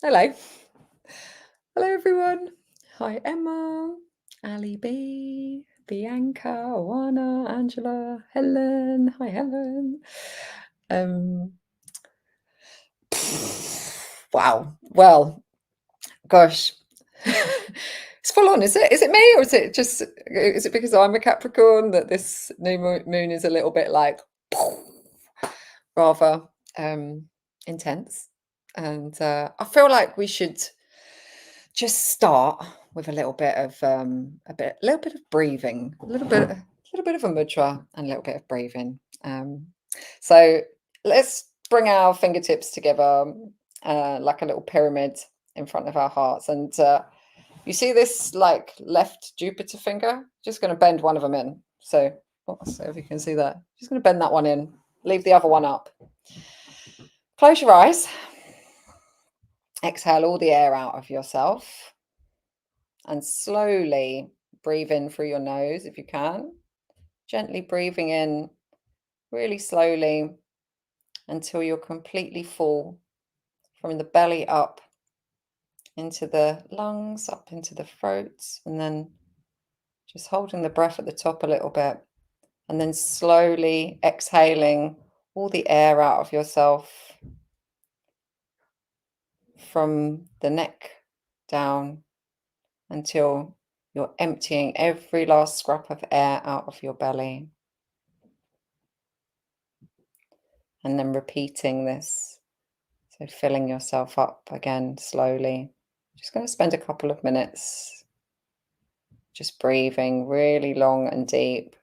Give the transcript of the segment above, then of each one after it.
Hello. Hello, everyone. Hi, Emma, Ali B, Bianca, Oana, Angela, Helen. Hi, Helen. Um, wow. Well, gosh. It's full on, is it? Is it me, or is it because I'm a Capricorn that this new moon is a little bit like rather intense? And I feel like we should just start with a little bit of little bit of breathing, a little bit of a mudra and a little bit of breathing. So let's bring our fingertips together like a little pyramid in front of our hearts, and you see this like left Jupiter finger? Just going to bend one of them in. So if you can see that, just going to bend that one in. Leave the other one up. Close your eyes. Exhale all the air out of yourself. And slowly breathe in through your nose if you can. Gently breathing in really slowly until you're completely full from the belly up into the lungs, up into the throat, and then just holding the breath at the top a little bit, and then slowly exhaling all the air out of yourself from the neck down until you're emptying every last scrap of air out of your belly. And then repeating this. So filling yourself up again slowly. Just going to spend a couple of minutes just breathing really long and deep.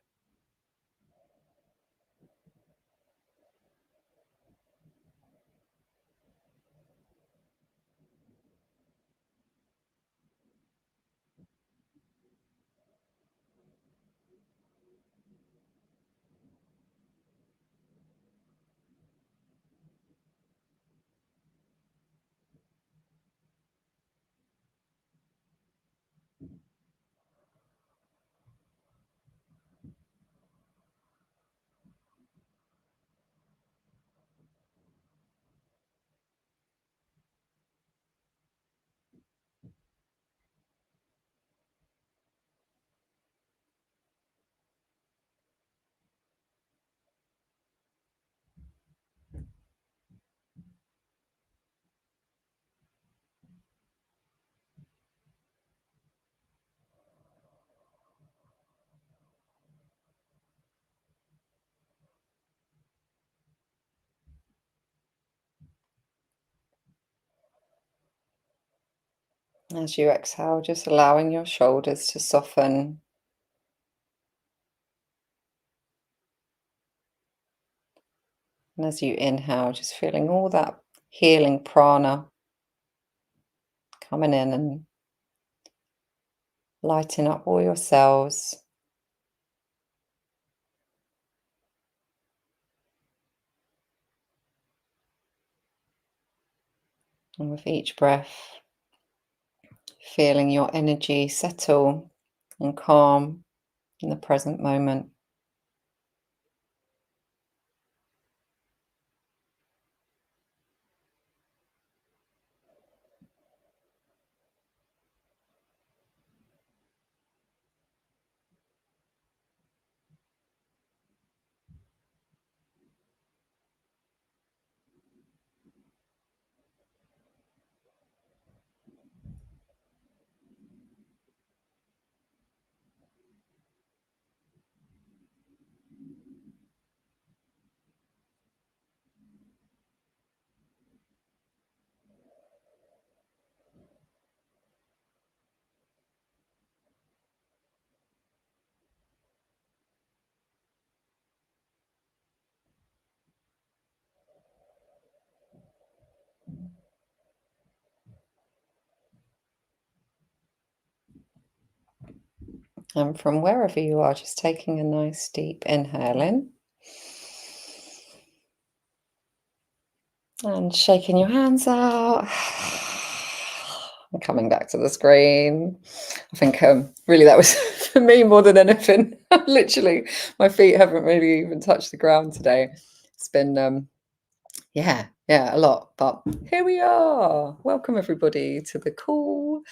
As you exhale, just allowing your shoulders to soften. And as you inhale, just feeling all that healing prana coming in and lighting up all your cells. And with each breath, feeling your energy settle and calm in the present moment. And from wherever you are, just taking a nice deep inhale in. And shaking your hands out. And coming back to the screen. I think really that was for me more than anything. Literally, my feet haven't really even touched the ground today. It's been, yeah, Yeah, a lot, but here we are. Welcome everybody to the call.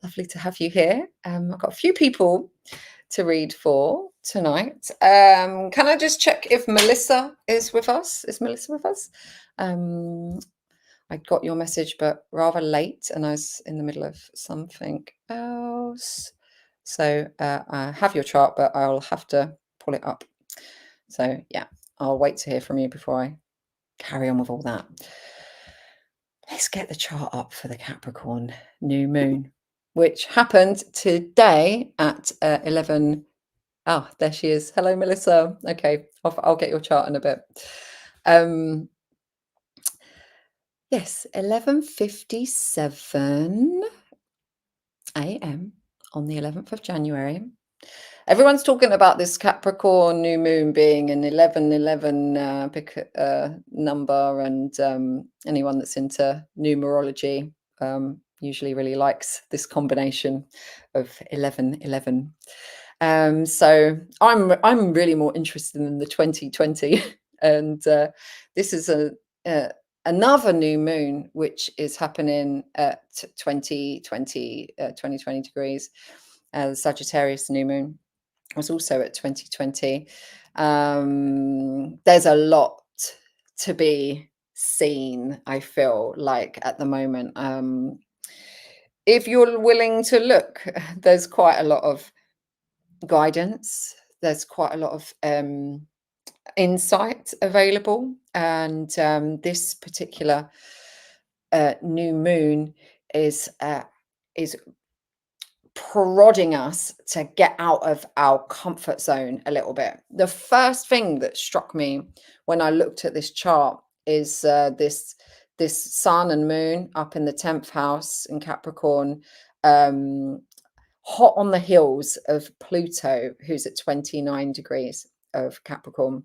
Lovely to have you here. I've got a few people to read for tonight. Can I just check if Melissa is with us? Is Melissa with us? I got your message, but rather late, and I was in the middle of something else. So I have your chart, but I'll have to pull it up. So yeah, I'll wait to hear from you before I carry on with all that. Let's get the chart up for the Capricorn new moon, which happened today at 11. Ah, there she is. Hello, Melissa. Okay, I'll get your chart in a bit. Yes, 11:57 a.m. on the 11th of January. Everyone's talking about this Capricorn new moon being an 1111 number, and anyone that's into numerology usually really likes this combination of 1111. So I'm really more interested in the 2020, and this is another new moon which is happening at 2020 degrees. The Sagittarius new moon was also at 2020. There's a lot to be seen, I feel like, at the moment. If you're willing to look, there's quite a lot of guidance, there's quite a lot of insight available, and this particular new moon is prodding us to get out of our comfort zone a little bit. The first thing that struck me when I looked at this chart is this sun and moon up in the 10th house in Capricorn, hot on the heels of Pluto, who's at 29 degrees of Capricorn.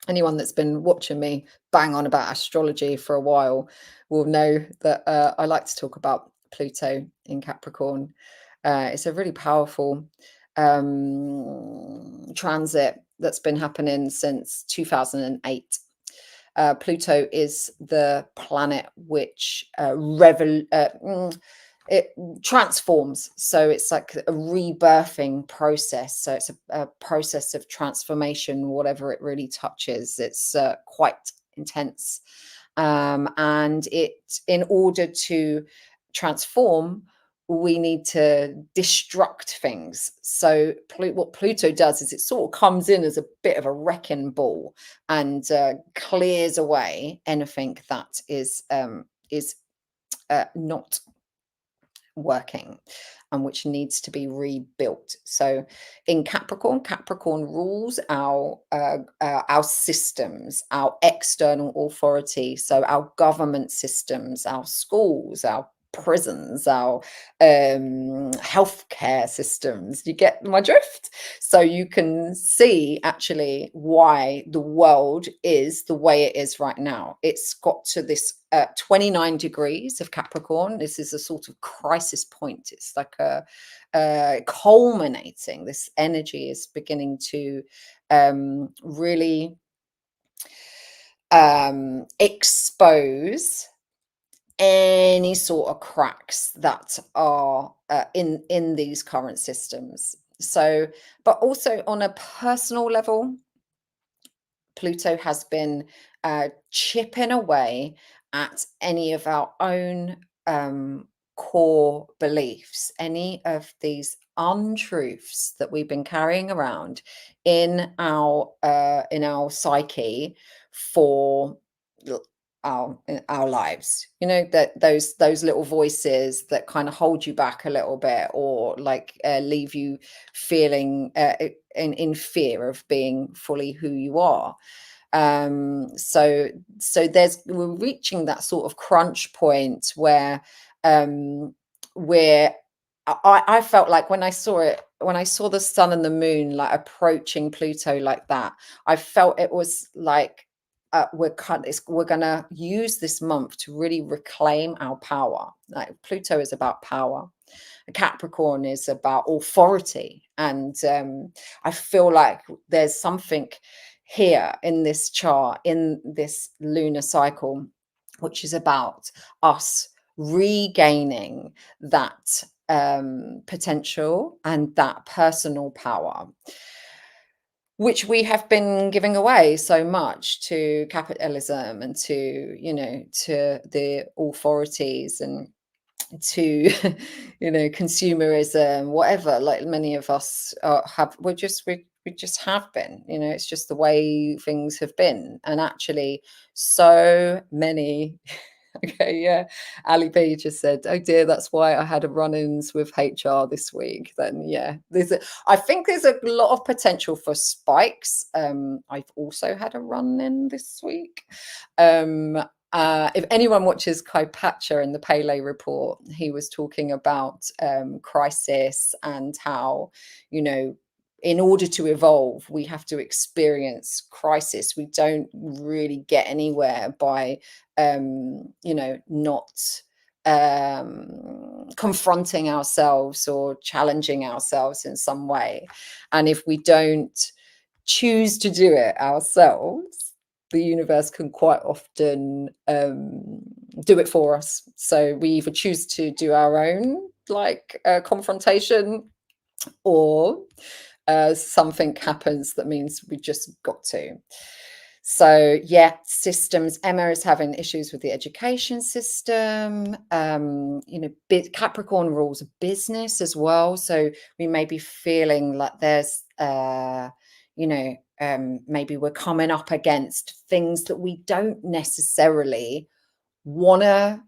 Anyone that's been watching me bang on about astrology for a while will know that I like to talk about Pluto in Capricorn. It's a really powerful transit that's been happening since 2008. Pluto is the planet which it transforms. So it's like a rebirthing process. So it's a process of transformation, whatever it really touches. It's quite intense. And in order to transform, we need to destruct things. So what Pluto does is it sort of comes in as a bit of a wrecking ball and clears away anything that is not working and which needs to be rebuilt. So in Capricorn rules our systems, our external authority, so our government systems, our schools, our prisons, our healthcare systems. You get my drift? So you can see actually why the world is the way it is right now. It's got to this 29 degrees of Capricorn. This is a sort of crisis point. It's like a culminating. This energy is beginning to really expose any sort of cracks that are in these current systems. So, but also on a personal level, Pluto has been chipping away at any of our own core beliefs, any of these untruths that we've been carrying around in our psyche for our lives. You know, that those little voices that kind of hold you back a little bit, or like leave you feeling in fear of being fully who you are. So we're reaching that sort of crunch point where we're I felt like when I saw the sun and the moon like approaching Pluto like that, I felt it was like we're going to use this month to really reclaim our power. Like Pluto is about power. Capricorn is about authority, and I feel like there's something here in this chart, in this lunar cycle, which is about us regaining that potential and that personal power, which we have been giving away so much to capitalism and to, to the authorities and to consumerism, whatever. Like many of us have, we just have been, it's just the way things have been. And actually so many okay, yeah, Ali B just said, oh dear, that's why I had a run-ins with HR this week. Then yeah, I think there's a lot of potential for spikes. I've also had a run-in this week. If anyone watches Kai Patcher in the Pele report, he was talking about crisis and how, in order to evolve, we have to experience crisis. We don't really get anywhere by, not confronting ourselves or challenging ourselves in some way. And if we don't choose to do it ourselves, the universe can quite often do it for us. So we either choose to do our own confrontation, or something happens that means we just got to. So yeah, systems. Emma is having issues with the education system. Capricorn rules of business as well. So we may be feeling like there's maybe we're coming up against things that we don't necessarily want to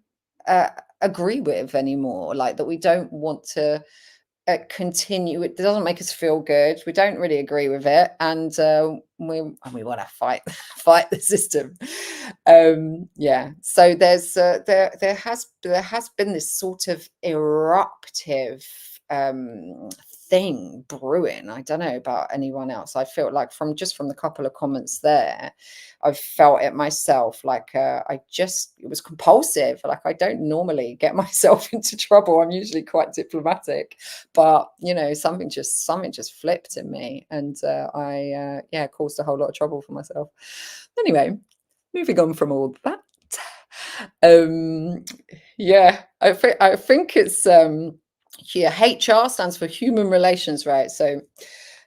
agree with anymore, like that we don't want to continue. It doesn't make us feel good. We don't really agree with it, and we want to fight the system. Yeah. So there has been this sort of eruptive thing brewing. I don't know about anyone else. I feel like from the couple of comments there, I've felt it myself. Like it was compulsive. Like I don't normally get myself into trouble. I'm usually quite diplomatic, but something just flipped in me, and I caused a whole lot of trouble for myself. Anyway, moving on from all that. I think it's HR stands for human relations, right? So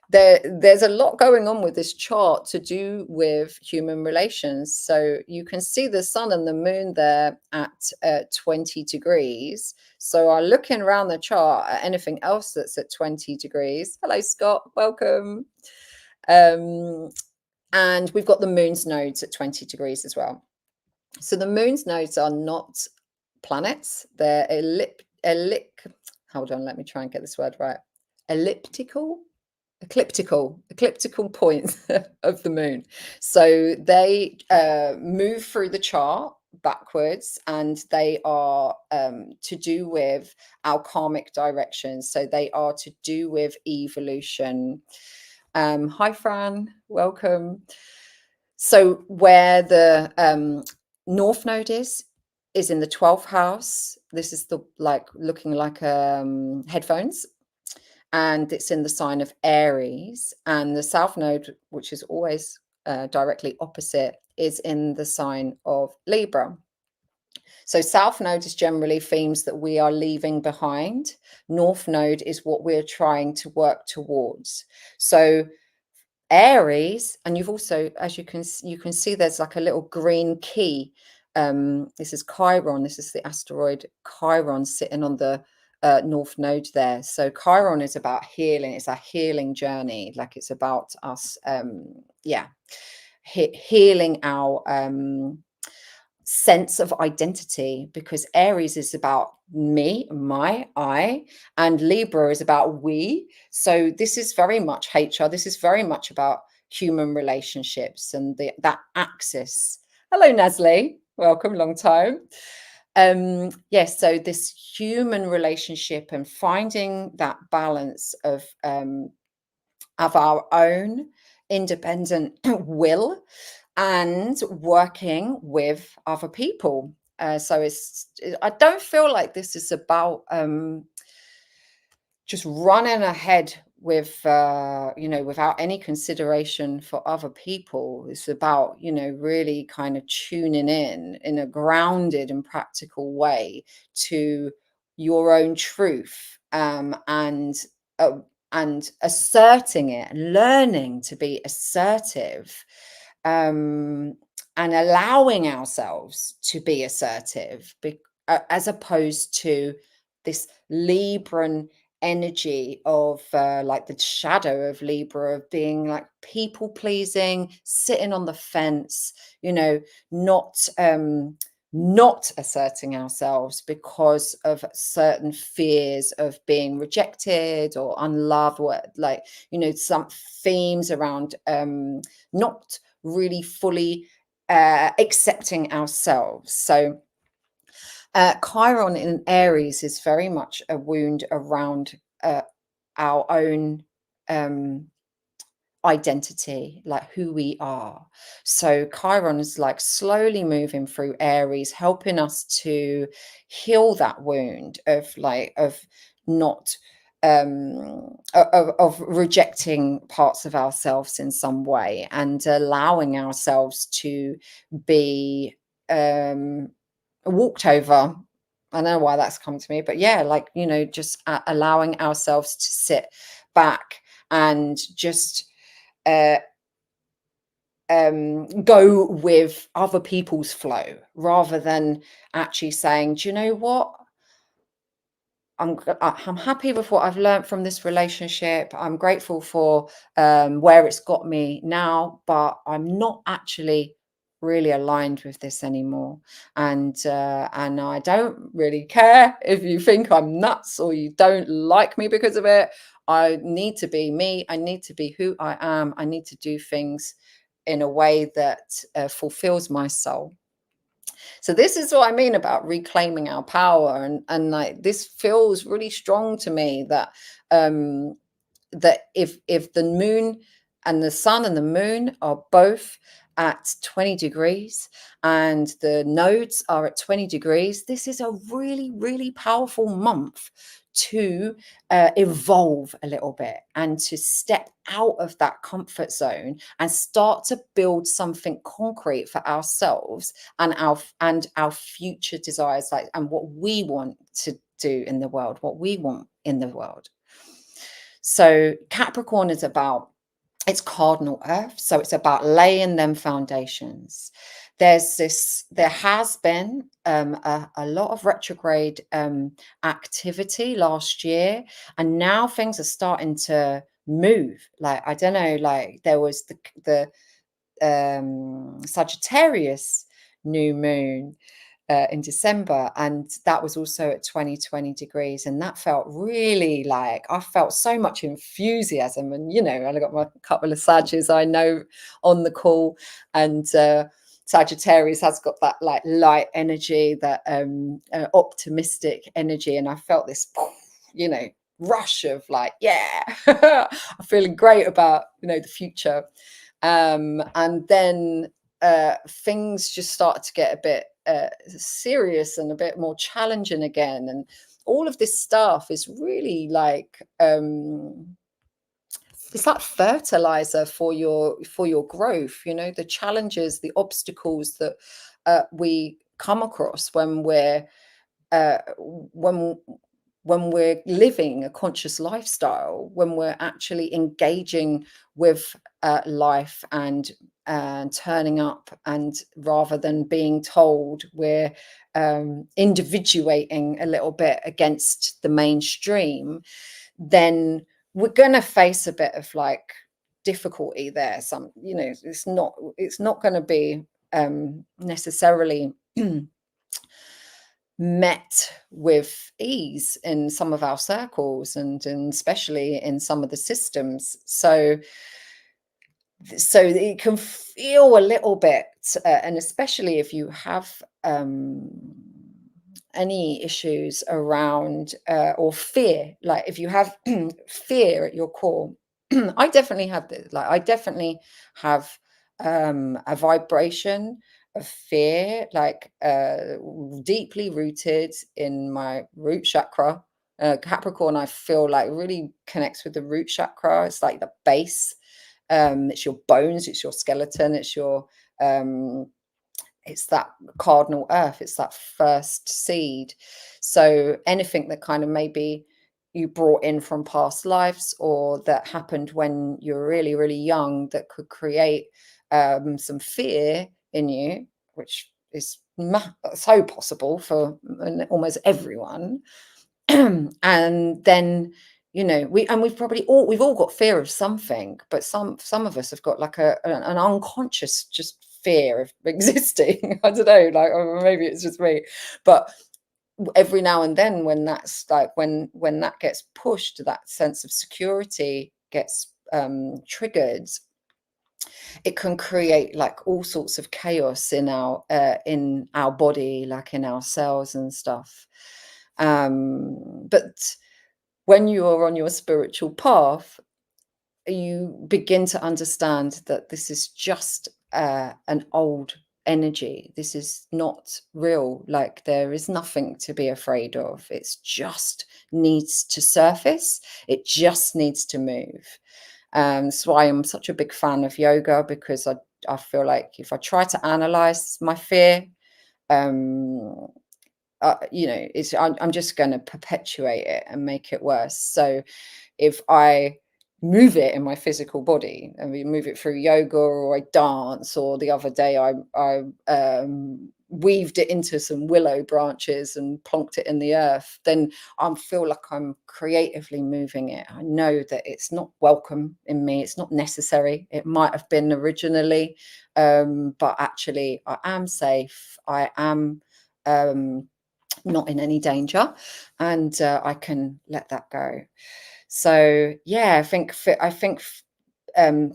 there's a lot going on with this chart to do with human relations. So you can see the sun and the moon there at 20 degrees. So I'm looking around the chart at anything else that's at 20 degrees. Hello, Scott. Welcome. And we've got the moon's nodes at 20 degrees as well. So the moon's nodes are not planets. They're hold on, let me try and get this word right. Ecliptical points of the moon. So they move through the chart backwards, and they are to do with our karmic directions. So they are to do with evolution. Hi, Fran. Welcome. So where the North Node is in the 12th house. This is the looking like headphones, and it's in the sign of Aries. And the South Node, which is always directly opposite, is in the sign of Libra. So South Node is generally themes that we are leaving behind. North Node is what we're trying to work towards. So Aries, and you've also, as you can see, there's like a little green key. This is Chiron. This is the asteroid Chiron sitting on the North Node there. So Chiron is about healing. It's a healing journey. Like it's about us, healing our sense of identity, because Aries is about me, I, and Libra is about we. So this is very much HR. This is very much about human relationships and that axis. Hello, Nasli. Welcome, long time. Yes, so this human relationship and finding that balance of our own independent will and working with other people. So I don't feel like this is about just running ahead without any consideration for other people. It's about, really kind of tuning in a grounded and practical way to your own truth, uh, and asserting it, learning to be assertive, um, and allowing ourselves to be assertive, as opposed to this Libran energy of, like the shadow of Libra, of being like people pleasing, sitting on the fence, not not asserting ourselves because of certain fears of being rejected or unloved, or like, some themes around not really fully accepting ourselves. So Chiron in Aries is very much a wound around our own um, identity, like who we are. So Chiron is like slowly moving through Aries, helping us to heal that wound of not of rejecting parts of ourselves in some way, and allowing ourselves to be walked over. I don't know why that's come to me, but yeah, like, just allowing ourselves to sit back and just uh, go with other people's flow, rather than actually saying, do you know what? I'm happy with what I've learned from this relationship. I'm grateful for where it's got me now, but I'm not actually really aligned with this anymore. And I don't really care if you think I'm nuts or you don't like me because of it. I need to be me. I need to be who I am. I need to do things in a way that fulfills my soul. So this is what I mean about reclaiming our power, and like, this feels really strong to me, that um that if the moon and the sun and the moon are both at 20 degrees and the nodes are at 20 degrees, this is a really, really powerful month to evolve a little bit and to step out of that comfort zone and start to build something concrete for ourselves and our future desires, like, and what we want to do in the world, what we want in the world. So Capricorn is about, it's cardinal earth, so it's about laying them foundations. There has been a lot of retrograde activity last year, and now things are starting to move. Like, I don't know, like there was the Sagittarius new moon in December, and that was also at 20 degrees, and that felt really, like, I felt so much enthusiasm, and I got my couple of Sages I know on the call, and Sagittarius has got that like light energy, that optimistic energy, and I felt this rush of like, yeah, I'm feeling great about the future. And then things just started to get a bit serious and a bit more challenging again, and all of this stuff is really like it's like fertilizer for your growth. The challenges, the obstacles that we come across when we're uh, when when we're living a conscious lifestyle, when we're actually engaging with life and turning up, and rather than being told we're individuating a little bit against the mainstream, then we're going to face a bit of like difficulty there. It's not going to be necessarily met with ease in some of our circles, and especially in some of the systems. So it can feel a little bit, and especially if you have any issues around or fear, like if you have fear at your core. I definitely have this, like I definitely have a vibration of fear, like deeply rooted in my root chakra, Capricorn, I feel like really connects with the root chakra. It's like the base. It's your bones, it's your skeleton, um, it's that cardinal earth, it's that first seed. So anything that kind of maybe you brought in from past lives or that happened when you're really, really young that could create some fear in you, which is so possible for almost everyone. And then we've all got fear of something, but some of us have got like an unconscious just fear of existing. I don't know, like, or maybe it's just me, but every now and then when that's like when that gets pushed, that sense of security gets triggered, it can create like all sorts of chaos in our body, like in our cells and stuff. But when you are on your spiritual path, you begin to understand that this is just an old energy. This is not real. Like, there is nothing to be afraid of. It's just needs to surface. It just needs to move. That's why I'm such a big fan of yoga, because I feel like if I try to analyze my fear, um, I'm just going to perpetuate it and make it worse. So if I move it in my physical body, and we move it through yoga, or I dance, or the other day I weaved it into some willow branches and plonked it in the earth, then I feel like I'm creatively moving it. I know that it's not welcome in me. It's not necessary. It might have been originally, but actually I am safe. I am not in any danger, and I can let that go. So yeah, I think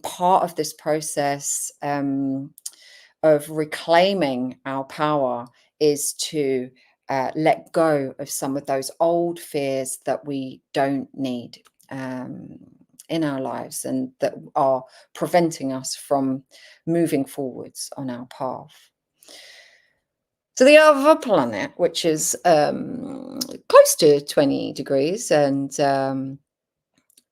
part of this process of reclaiming our power is to let go of some of those old fears that we don't need in our lives, and that are preventing us from moving forwards on our path. So the other planet, which is close to 20 degrees, and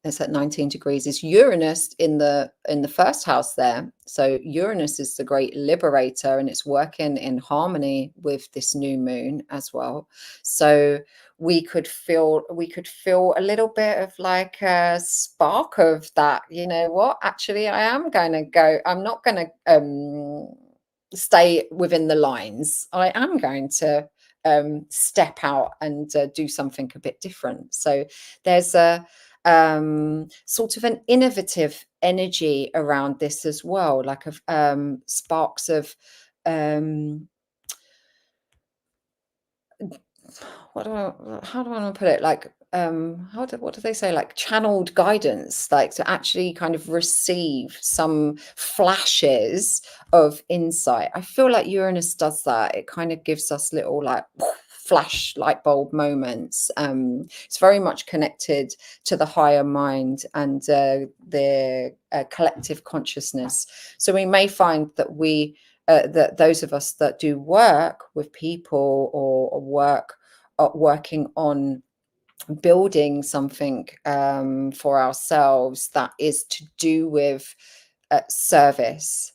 it's at 19 degrees, is Uranus in the first house there. So Uranus is the great liberator, and it's working in harmony with this new moon as well. So we could feel a little bit of like a spark of that. You know what? Actually, I am going to go. I'm not going to stay within the lines. I am going to step out and do something a bit different. So there's a sort of an innovative energy around this as well, like of sparks of um, how do I want to put it? Like, what do they say? Like channeled guidance, like to actually kind of receive some flashes of insight. I feel like Uranus does that. It kind of gives us little like flash light bulb moments. It's very much connected to the higher mind and the collective consciousness. So we may find that that those of us that do work with people, or working on building something for ourselves that is to do with service,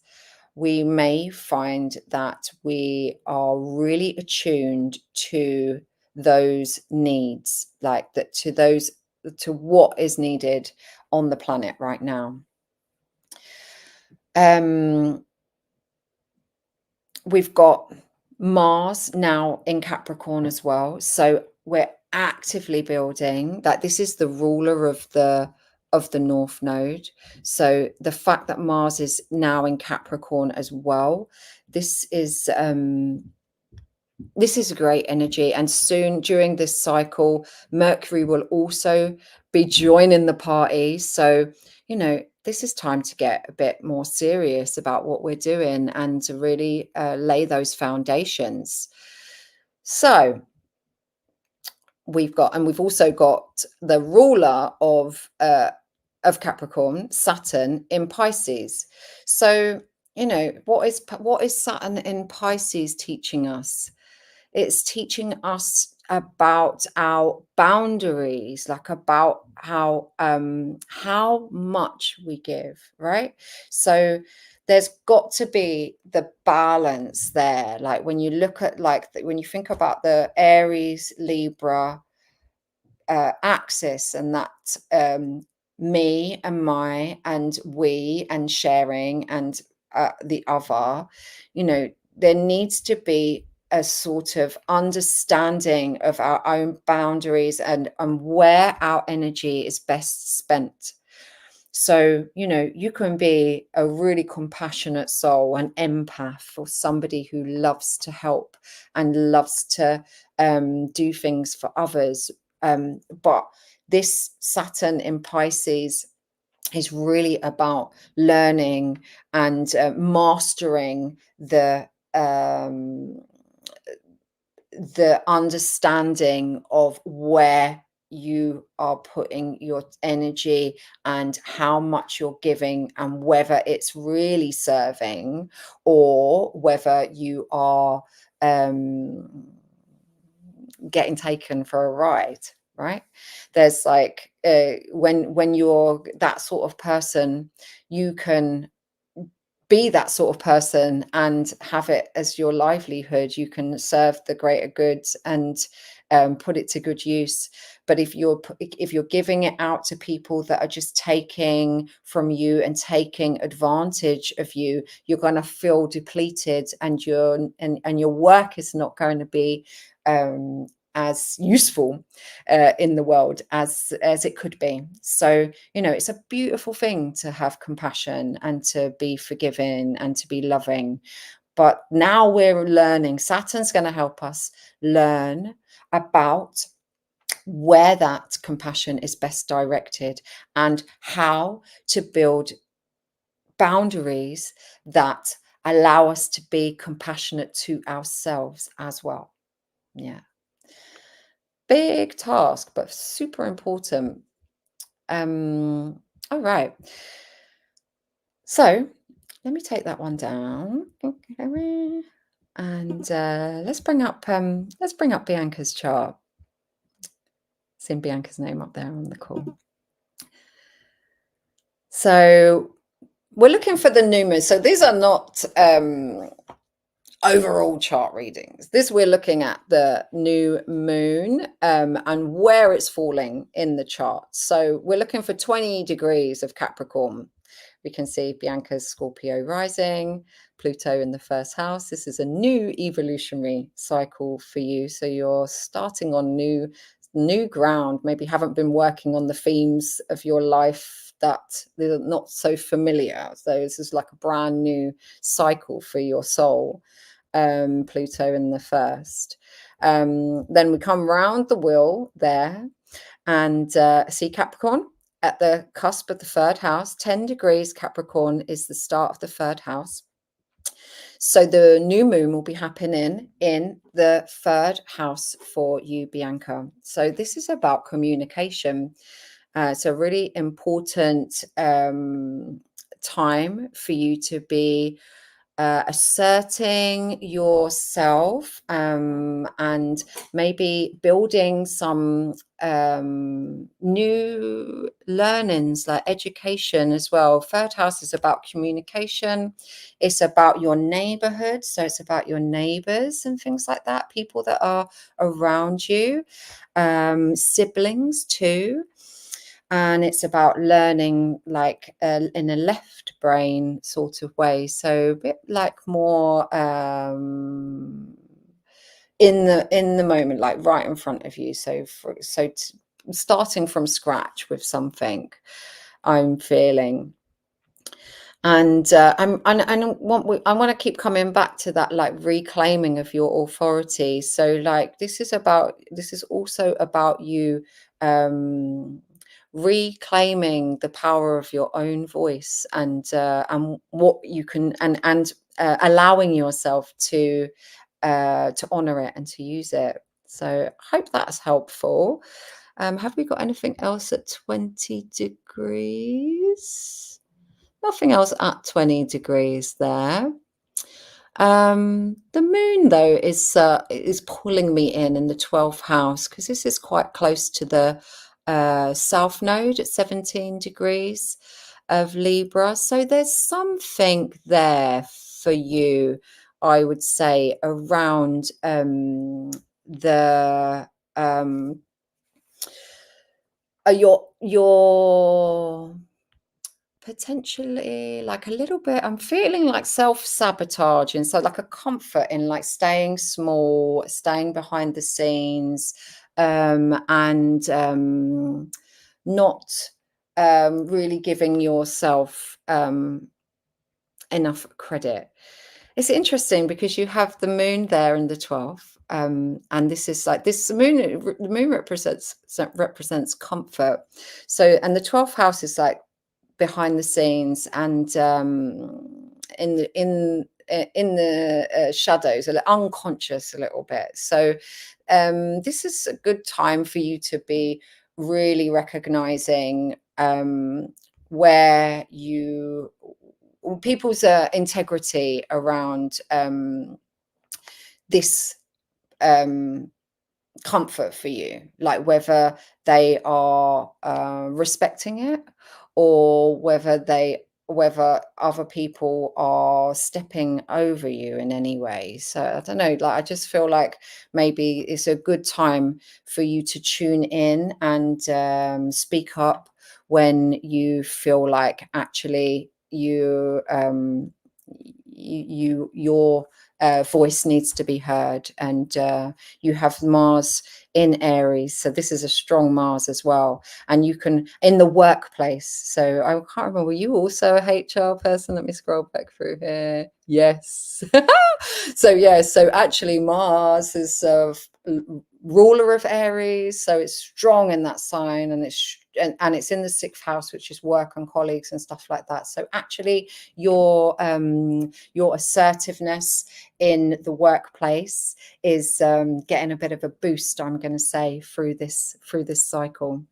we may find that we are really attuned to those needs, like that, to what is needed on the planet right now. We've got Mars now in Capricorn as well. So we're actively building, like, this is the ruler of the North Node. So the fact that Mars is now in Capricorn as well, this is a great energy. And soon during this cycle, Mercury will also be joining the party. So, this is time to get a bit more serious about what we're doing, and to really lay those foundations. So we've also got the ruler of Capricorn, Saturn, in Pisces. So what is Saturn in Pisces teaching us? it's teaching us about our boundaries, like about how much we give, right? So there's got to be the balance there. Like when you look at when you think about the Aries Libra axis, and that me and my and we and sharing and the other, there needs to be a sort of understanding of our own boundaries and where our energy is best spent. So, you can be a really compassionate soul, an empath, or somebody who loves to help and loves to do things for others. But this Saturn in Pisces is really about learning and mastering the understanding of where you are putting your energy and how much you're giving, and whether it's really serving or whether you are getting taken for a ride, right? There's like when you're that sort of person, you can be that sort of person and have it as your livelihood. You can serve the greater good and put it to good use. But if you're giving it out to people that are just taking from you and taking advantage of you, you're going to feel depleted, and your work is not going to be as useful in the world as it could be. So, it's a beautiful thing to have compassion and to be forgiving and to be loving. But now we're learning. Saturn's going to help us learn about where that compassion is best directed and how to build boundaries that allow us to be compassionate to ourselves as well. Yeah. Big task, but super important. All right. So let me take that one down. And let's bring up Bianca's chart. Seeing Bianca's name up there on the call. So we're looking for the new moon. So these are not overall chart readings. We're looking at the new moon and where it's falling in the chart. So we're looking for 20 degrees of Capricorn. We can see Bianca's Scorpio rising, Pluto in the first house. This is a new evolutionary cycle for you. So you're starting on new ground. Maybe haven't been working on the themes of your life that they're not so familiar. So this is like a brand new cycle for your soul. Pluto in the first. Then we come round the wheel there and see Capricorn at the cusp of the third house. 10 degrees Capricorn is the start of the third house. So the new moon will be happening in the third house for you, Bianca. So this is about communication. It's a really important time for you to be asserting yourself and maybe building some new learnings, like education as well. Third house is about communication. It's about your neighborhood. So it's about your neighbors and things like that, people that are around you, siblings too. And it's about learning like in a left brain sort of way. So a bit like more in the moment, like right in front of you. So starting from scratch with something, I'm feeling. And I want to keep coming back to that, like reclaiming of your authority. So like this is also about you reclaiming the power of your own voice and what you can and allowing yourself to honor it and to use it. So I hope that's helpful. Have we got anything else at 20 degrees? Nothing else at 20 degrees there. The moon though is pulling me in the 12th house because this is quite close to the south node at 17 degrees of Libra. So there's something there for you, I would say, around the your potentially like a little bit, I'm feeling like self-sabotage, and so like a comfort in like staying small, staying behind the scenes, and not really giving yourself enough credit. It's interesting because you have the moon there in the 12th, and this is like this moon. The moon represents comfort. So, and the 12th house is like behind the scenes and in the shadows, a little unconscious, a little bit. So, this is a good time for you to be really recognizing where you people's integrity around this comfort for you, like whether they are respecting it or whether other people are stepping over you in any way. So I don't know, like I just feel like maybe it's a good time for you to tune in and speak up when you feel like actually your voice needs to be heard. And you have Mars in Aries, so this is a strong Mars as well. And you can in the workplace. So I can't remember. Were you also a HR person? Let me scroll back through here. Yes. So yeah. So actually, Mars is ruler of Aries, so it's strong in that sign, and it's in the 6th house, which is work and colleagues and stuff like that. So actually, your assertiveness in the workplace is getting a bit of a boost, I'm going to say, through this cycle.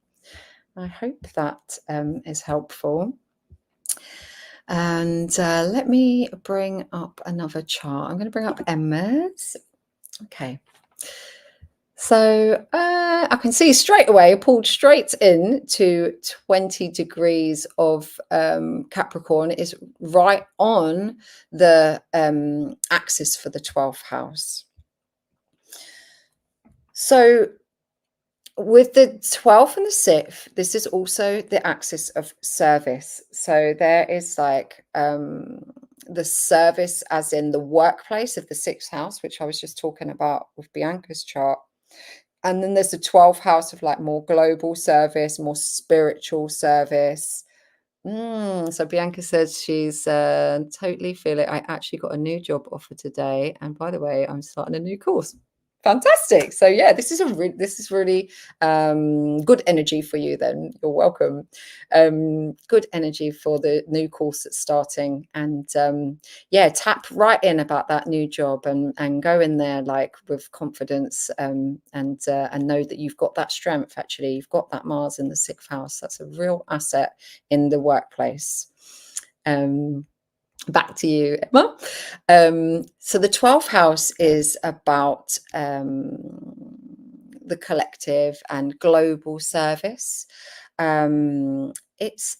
I hope that is helpful. And let me bring up another chart. I'm going to bring up Emma's. Okay. So I can see straight away, pulled straight in to 20 degrees of Capricorn. It is right on the axis for the 12th house. So with the 12th and the 6th, this is also the axis of service. So there is like the service as in the workplace of the 6th house, which I was just talking about with Bianca's chart. And then there's the 12th house of like more global service, more spiritual service. So Bianca says she's totally feel it. I actually got a new job offer today. And by the way, I'm starting a new course. Fantastic. So yeah, this is really good energy for you then. You're welcome. Good energy for the new course that's starting. And yeah, tap right in about that new job and go in there like with confidence and know that you've got that strength. Actually, you've got that Mars in the 6th house. That's a real asset in the workplace. Back to you, Emma. So the 12th house is about the collective and global service. It's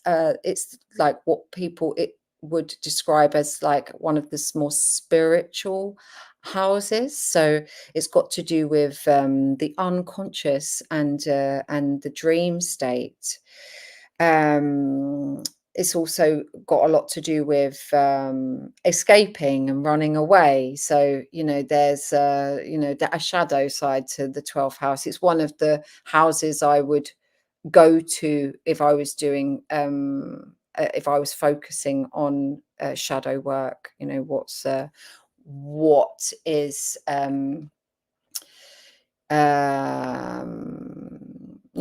like what people would describe as like one of the more spiritual houses. So it's got to do with the unconscious and the dream state. It's also got a lot to do with escaping and running away. So, there's, a shadow side to the 12th house. It's one of the houses I would go to if I was doing, if I was focusing on shadow work. What is,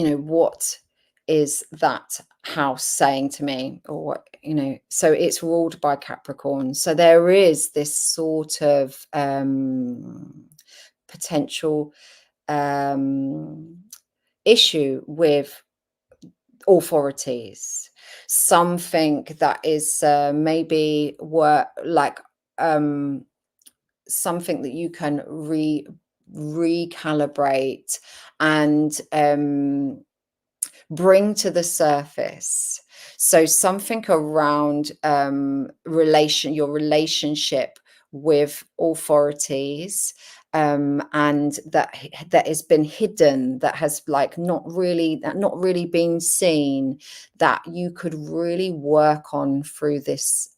what is that house saying to me, or what, so it's ruled by Capricorn. So there is this sort of potential issue with authorities, something that is maybe work like something that you can recalibrate and bring to the surface. So something around your relationship with authorities, and that has been hidden, that has like not really been seen, that you could really work on through this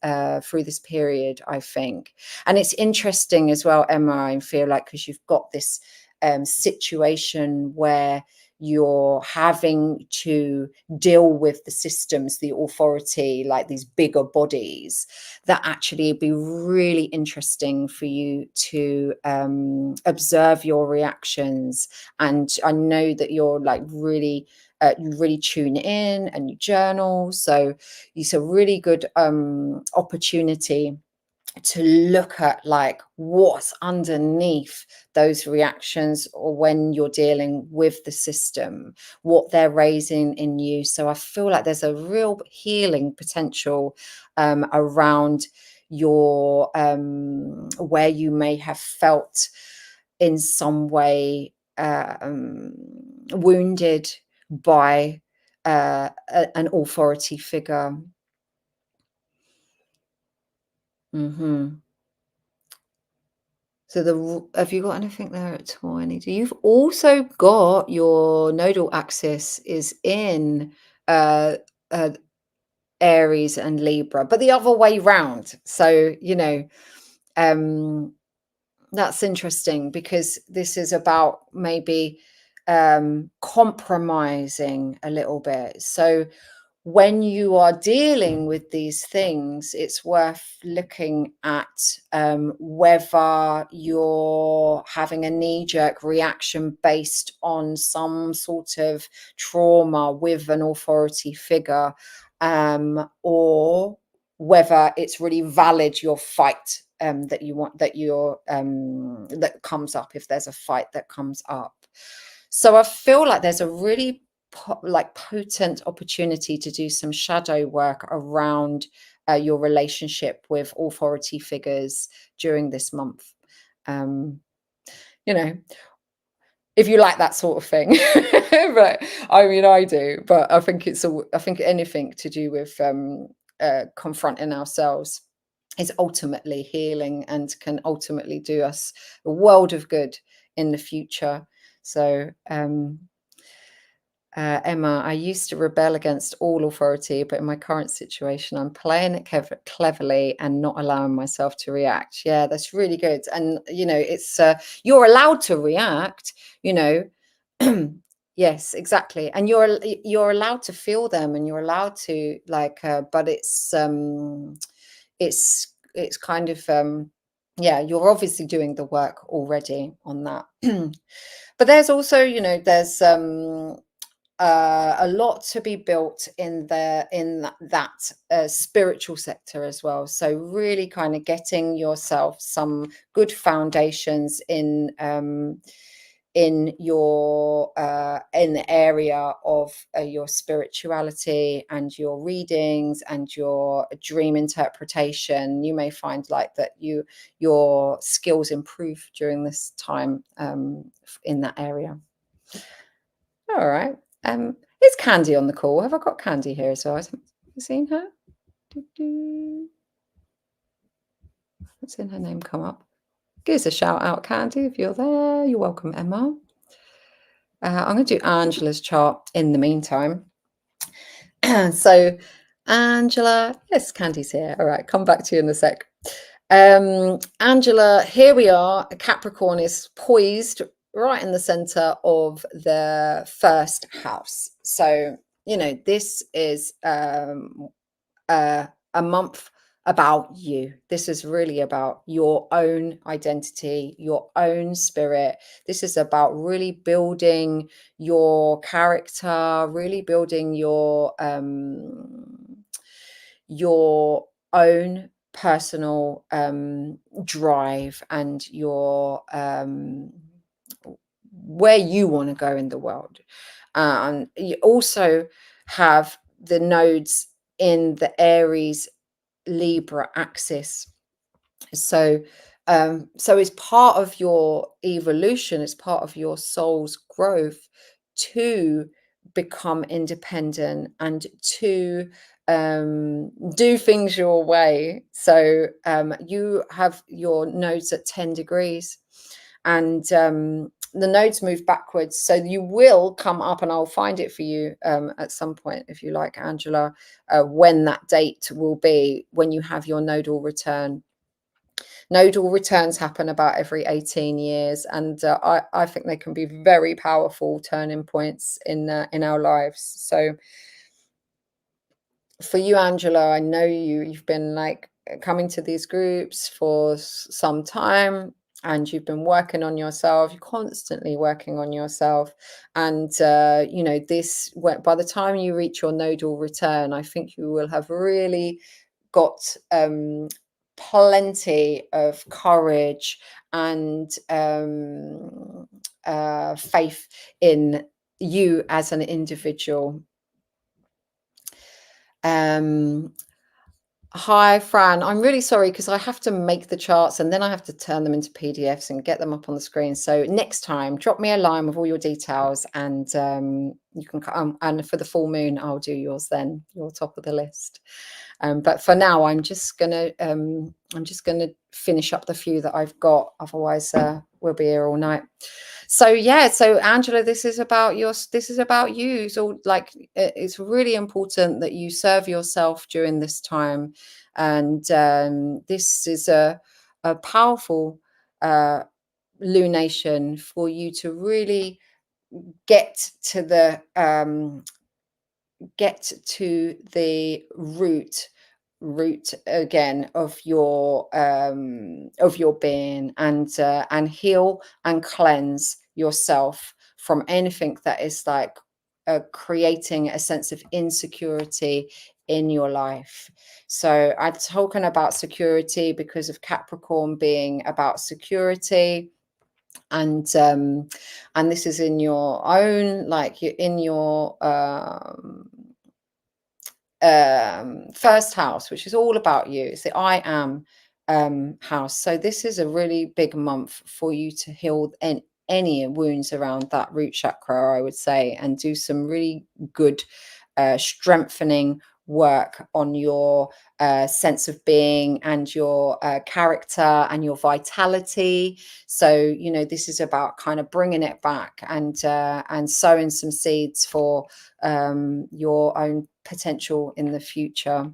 period, I think. And it's interesting as well, Emma, I feel like, because you've got this situation where you're having to deal with the systems, the authority, like these bigger bodies, that actually it'd be really interesting for you to observe your reactions. And I know that you're like really you really tune in and you journal, so it's a really good opportunity to look at like what's underneath those reactions, or when you're dealing with the system, what they're raising in you. So I feel like there's a real healing potential around your where you may have felt in some way wounded by an authority figure. Hmm. So have you got anything there at 20? You've also got your nodal axis is in uh, uh, Aries and Libra, but the other way round. So, um, that's interesting, because this is about maybe compromising a little bit. So when you are dealing with these things, it's worth looking at whether you're having a knee-jerk reaction based on some sort of trauma with an authority figure, or whether it's really valid, your fight that you want, that comes up, if there's a fight that comes up. So I feel like there's a really potent opportunity to do some shadow work around your relationship with authority figures during this month. Um, you know, if you like that sort of thing. But I mean, I do. But I think I think anything to do with confronting ourselves is ultimately healing, and can ultimately do us a world of good in the future. So Emma, I used to rebel against all authority, but in my current situation, I'm playing it cleverly and not allowing myself to react. Yeah, that's really good. And, it's you're allowed to react, you know. Yes, exactly. And you're allowed to feel them, and you're allowed to but it's kind of yeah, you're obviously doing the work already on that. But there's also, there's a lot to be built in that spiritual sector as well. So really kind of getting yourself some good foundations in your in the area of your spirituality and your readings and your dream interpretation. You may find like that your skills improve during this time in that area. All right. Is Candy on the call? Have I got Candy here as well? Have you seen her? I've seen her name come up. Give us a shout out, Candy, if you're there. You're welcome, Emma. I'm going to do Angela's chart in the meantime. So, Angela, yes, Candy's here. All right, come back to you in a sec. Angela, here we are. Capricorn is poised right in the center of the first house. So, this is a month about you. This is really about your own identity, your own spirit. This is about really building your character, really building your own personal drive, and your where you want to go in the world. And you also have the nodes in the Aries Libra axis. So So it's part of your evolution, it's part of your soul's growth to become independent and to do things your way. So you have your nodes at 10 degrees, and the nodes move backwards. So you will come up, and I'll find it for you at some point if you like, Angela, when that date will be when you have your nodal return. Nodal returns happen about every 18 years, and I think they can be very powerful turning points in our lives. So for you, Angela, I know you've been like coming to these groups for some time, and you've been working on yourself. You're constantly working on yourself, and you know, this, by the time you reach your nodal return, I think you will have really got plenty of courage and faith in you as an individual. Hi, Fran. I'm really sorry because I have to make the charts and then I have to turn them into PDFs and get them up on the screen. So next time, drop me a line with all your details, and you can come. And for the full moon, I'll do yours then. You're top of the list. But for now, I'm just gonna finish up the few that I've got. Otherwise, we'll be here all night. So yeah, so Angela, this is about you. So like, it's really important that you serve yourself during this time, and this is a powerful lunation for you to really get to the root again of your being, and heal and cleanse yourself from anything that is like creating a sense of insecurity in your life. So I'm talking about security because of Capricorn being about security, and this is in your own, like, you're in your first house, which is all about you. It's the I am house. So this is a really big month for you to heal any wounds around that root chakra, I would say, and do some really good strengthening work on your sense of being and your character and your vitality. So, you know, this is about kind of bringing it back and sowing some seeds for your own potential in the future.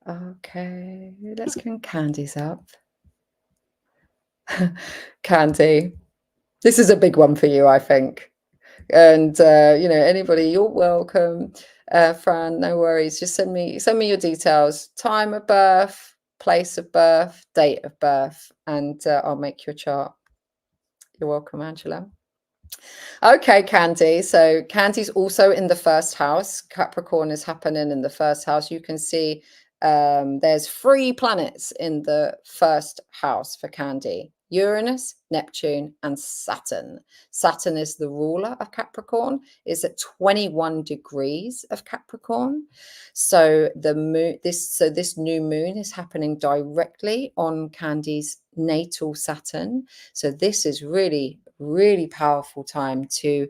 Okay, let's bring Candy's up. Candy, this is a big one for you, I think. And you know, anybody, you're welcome. Fran, no worries. Just send me your details, time of birth, place of birth, date of birth, and I'll make your chart. You're welcome, Angela. Okay, Candy. So Candy's also in the first house. Capricorn is happening in the first house. You can see there's 3 planets in the first house for Candy: Uranus, Neptune, and Saturn. Saturn is the ruler of Capricorn. It's at 21 degrees of Capricorn. So the moon, this new moon is happening directly on Candy's natal Saturn. So this is really, really powerful time to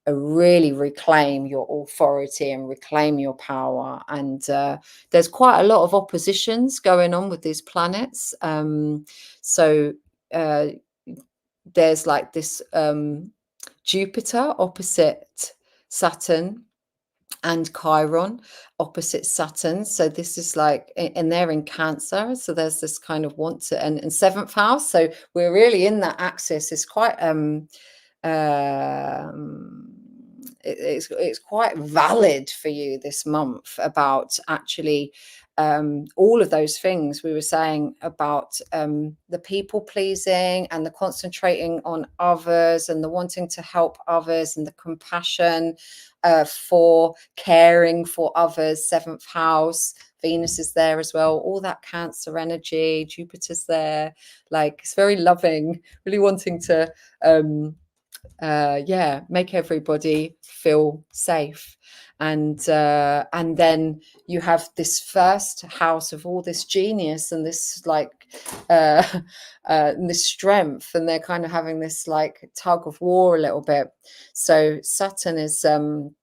really reclaim your authority and reclaim your power. And there's quite a lot of oppositions going on with these planets. So there's like this Jupiter opposite Saturn, and Chiron opposite Saturn. So this is like, and they're in Cancer. So there's this kind of want to, and 7th house. So we're really in that axis. It's quite it's quite valid for you this month about actually all of those things we were saying about the people pleasing and the concentrating on others and the wanting to help others and the compassion for caring for others. 7th house, Venus is there as well, all that Cancer energy, Jupiter's there, like it's very loving, really wanting to yeah, make everybody feel safe. And then you have this first house of all this genius and this like uh, this strength, and they're kind of having this like tug of war a little bit. So Saturn is going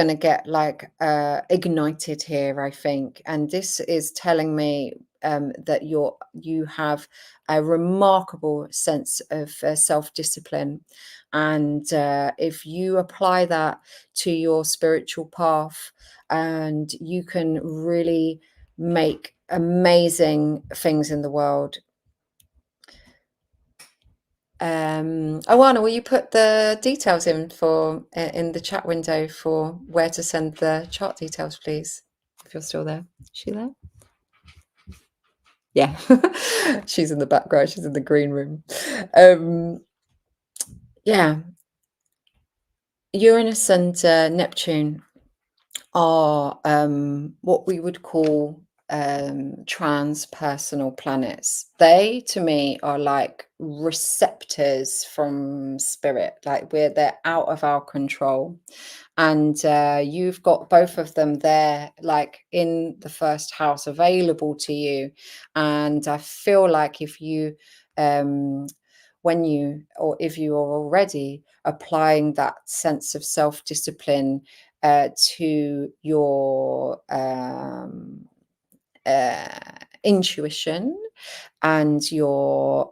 to get like ignited here, I think. And this is telling me that you have a remarkable sense of self-discipline. And if you apply that to your spiritual path, and you can really make amazing things in the world. Oana, will you put the details in for in the chat window for where to send the chart details, please? If you're still there. Is she there? Yeah. She's in the background. She's in the green room. Yeah. Uranus and Neptune are what we would call transpersonal planets. They, to me, are like receptors from spirit, like they're out of our control. And you've got both of them there, like in the first house, available to you. And I feel like if you if you are already applying that sense of self-discipline to your intuition and your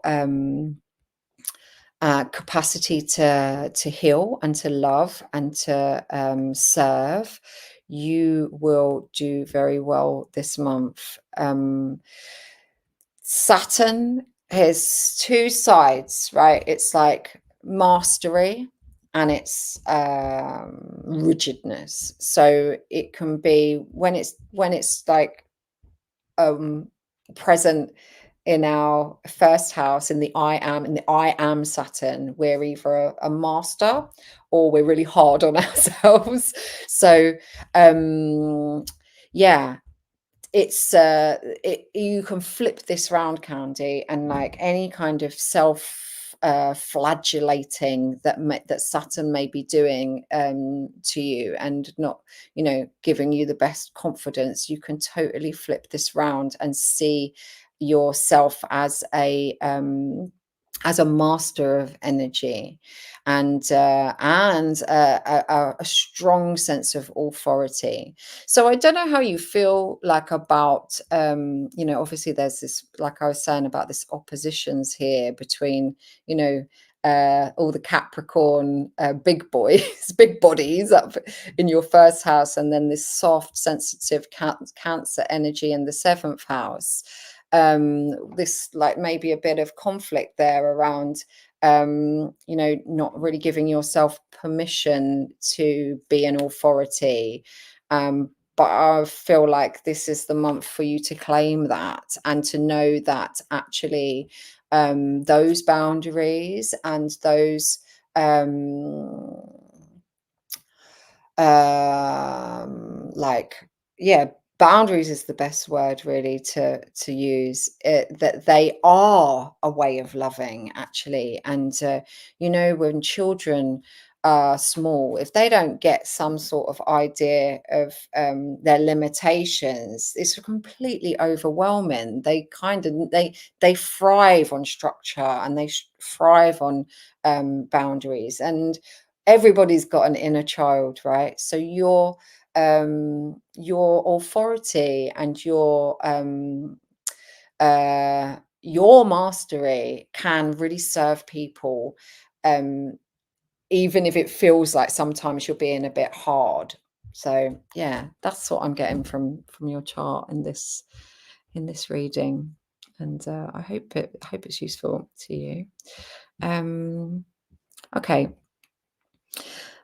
capacity to heal and to love and to serve, you will do very well this month. Saturn has two sides, right? It's like mastery and it's rigidness. So it can be when it's like present in our first house, in the I am Saturn, we're either a master or we're really hard on ourselves. So yeah, it's you can flip this round, Candy, and like any kind of self flagellating that Saturn may be doing to you and not, giving you the best confidence, you can totally flip this round and see yourself as a master of energy, and a strong sense of authority. So I don't know how you feel like about obviously there's this, like I was saying, about this oppositions here between all the Capricorn big boys, big bodies up in your first house, and then this soft, sensitive Cancer energy in the seventh house. This like maybe a bit of conflict there around not really giving yourself permission to be an authority. But I feel like this is the month for you to claim that and to know that actually those boundaries and those boundaries is the best word really to use it, that they are a way of loving actually. And when children are small, if they don't get some sort of idea of their limitations, it's completely overwhelming. They thrive on structure, and they thrive on boundaries. And everybody's got an inner child, right? So your authority and your mastery can really serve people, even if it feels like sometimes you're being a bit hard. So yeah, that's what I'm getting from your chart in this reading, and I hope it's useful to you. Okay,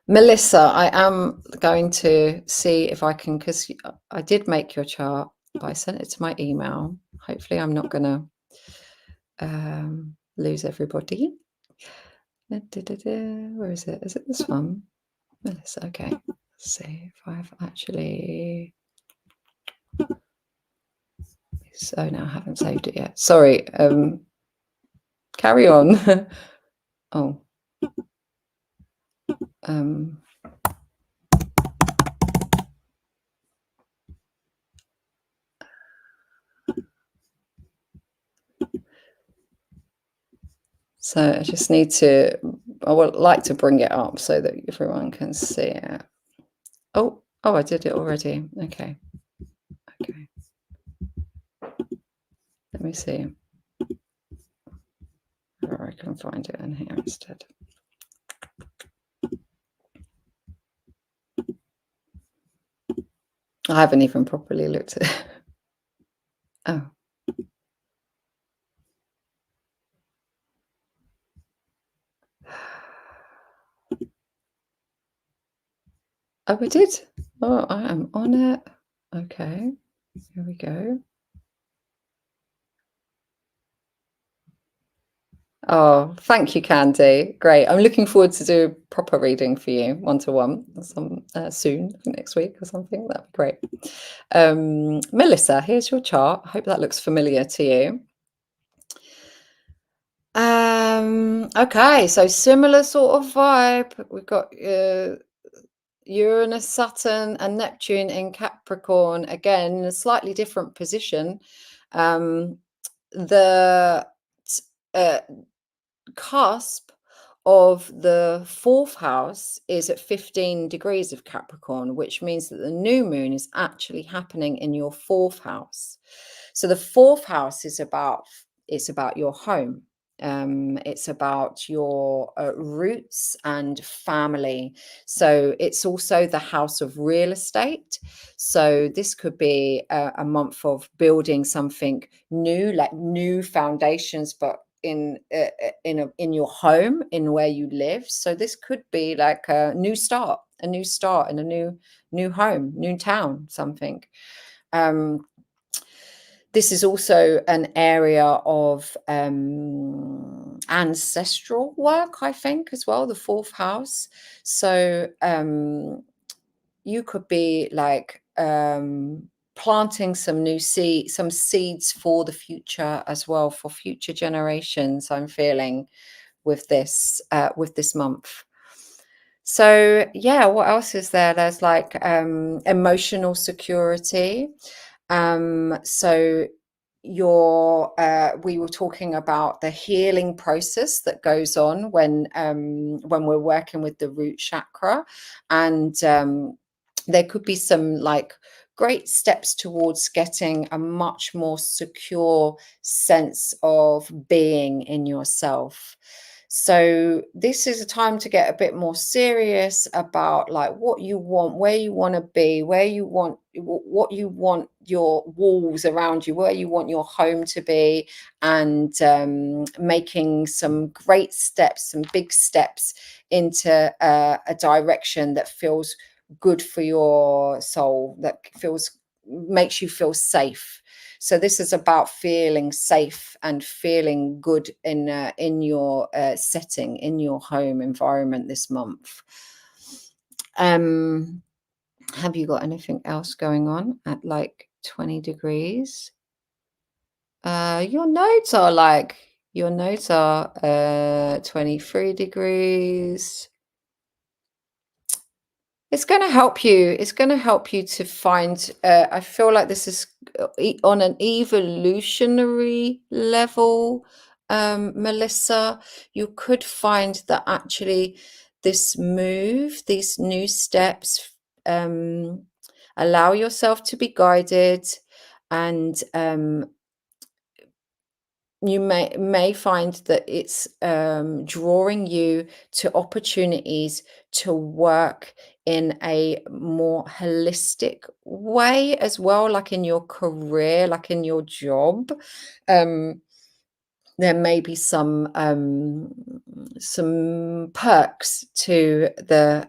Melissa, I am going to see if I can, because I did make your chart, but I sent it to my email. Hopefully I'm not going to lose everybody. Where is it? Is it this one? Melissa, okay. Let's see if I've actually... So now I haven't saved it yet. Sorry. Carry on. Oh. Um, so I just need to, I would like to bring it up so that everyone can see it. Oh, I did it already. Okay. Okay. Let me see. Or I can find it in here instead. I haven't even properly looked at it. Oh. Oh, we did. Oh, I am on it. Okay. Here we go. Oh, thank you, Candy. Great. I'm looking forward to do a proper reading for you, one-to-one, soon, next week or something. That'd be great. Melissa, here's your chart. I hope that looks familiar to you. Okay, so similar sort of vibe. We've got Uranus, Saturn, and Neptune in Capricorn, again, in a slightly different position. The cusp of the fourth house is at 15 degrees of Capricorn, which means that the new moon is actually happening in your fourth house. So the fourth house is about, it's about your home. It's about your roots and family. So it's also the house of real estate. So this could be a month of building something new, like new foundations, but in your home, in where you live. So this could be like a new start in a new home, new town, something. This is also an area of ancestral work, I think, as well, the fourth house. So you could be like planting some seeds for the future as well, for future generations, I'm feeling, with this month. So yeah, what else is there? There's like emotional security. So we were talking about the healing process that goes on when we're working with the root chakra, and there could be some like great steps towards getting a much more secure sense of being in yourself. So this is a time to get a bit more serious about like what you want, where you want to be, where you want, what you want your walls around you, where you want your home to be, and making some great steps, some big steps into a direction that feels good for your soul, that makes you feel safe. So this is about feeling safe and feeling good in your setting, in your home environment this month. Have you got anything else going on at like 20 degrees? Your nodes are 23 degrees. It's going to help you. It's going to help you to find, I feel like this is on an evolutionary level, Melissa. You could find that actually this move, these new steps, allow yourself to be guided, and you may find that it's drawing you to opportunities to work in a more holistic way as well, like in your career, like in your job. There may be some perks to the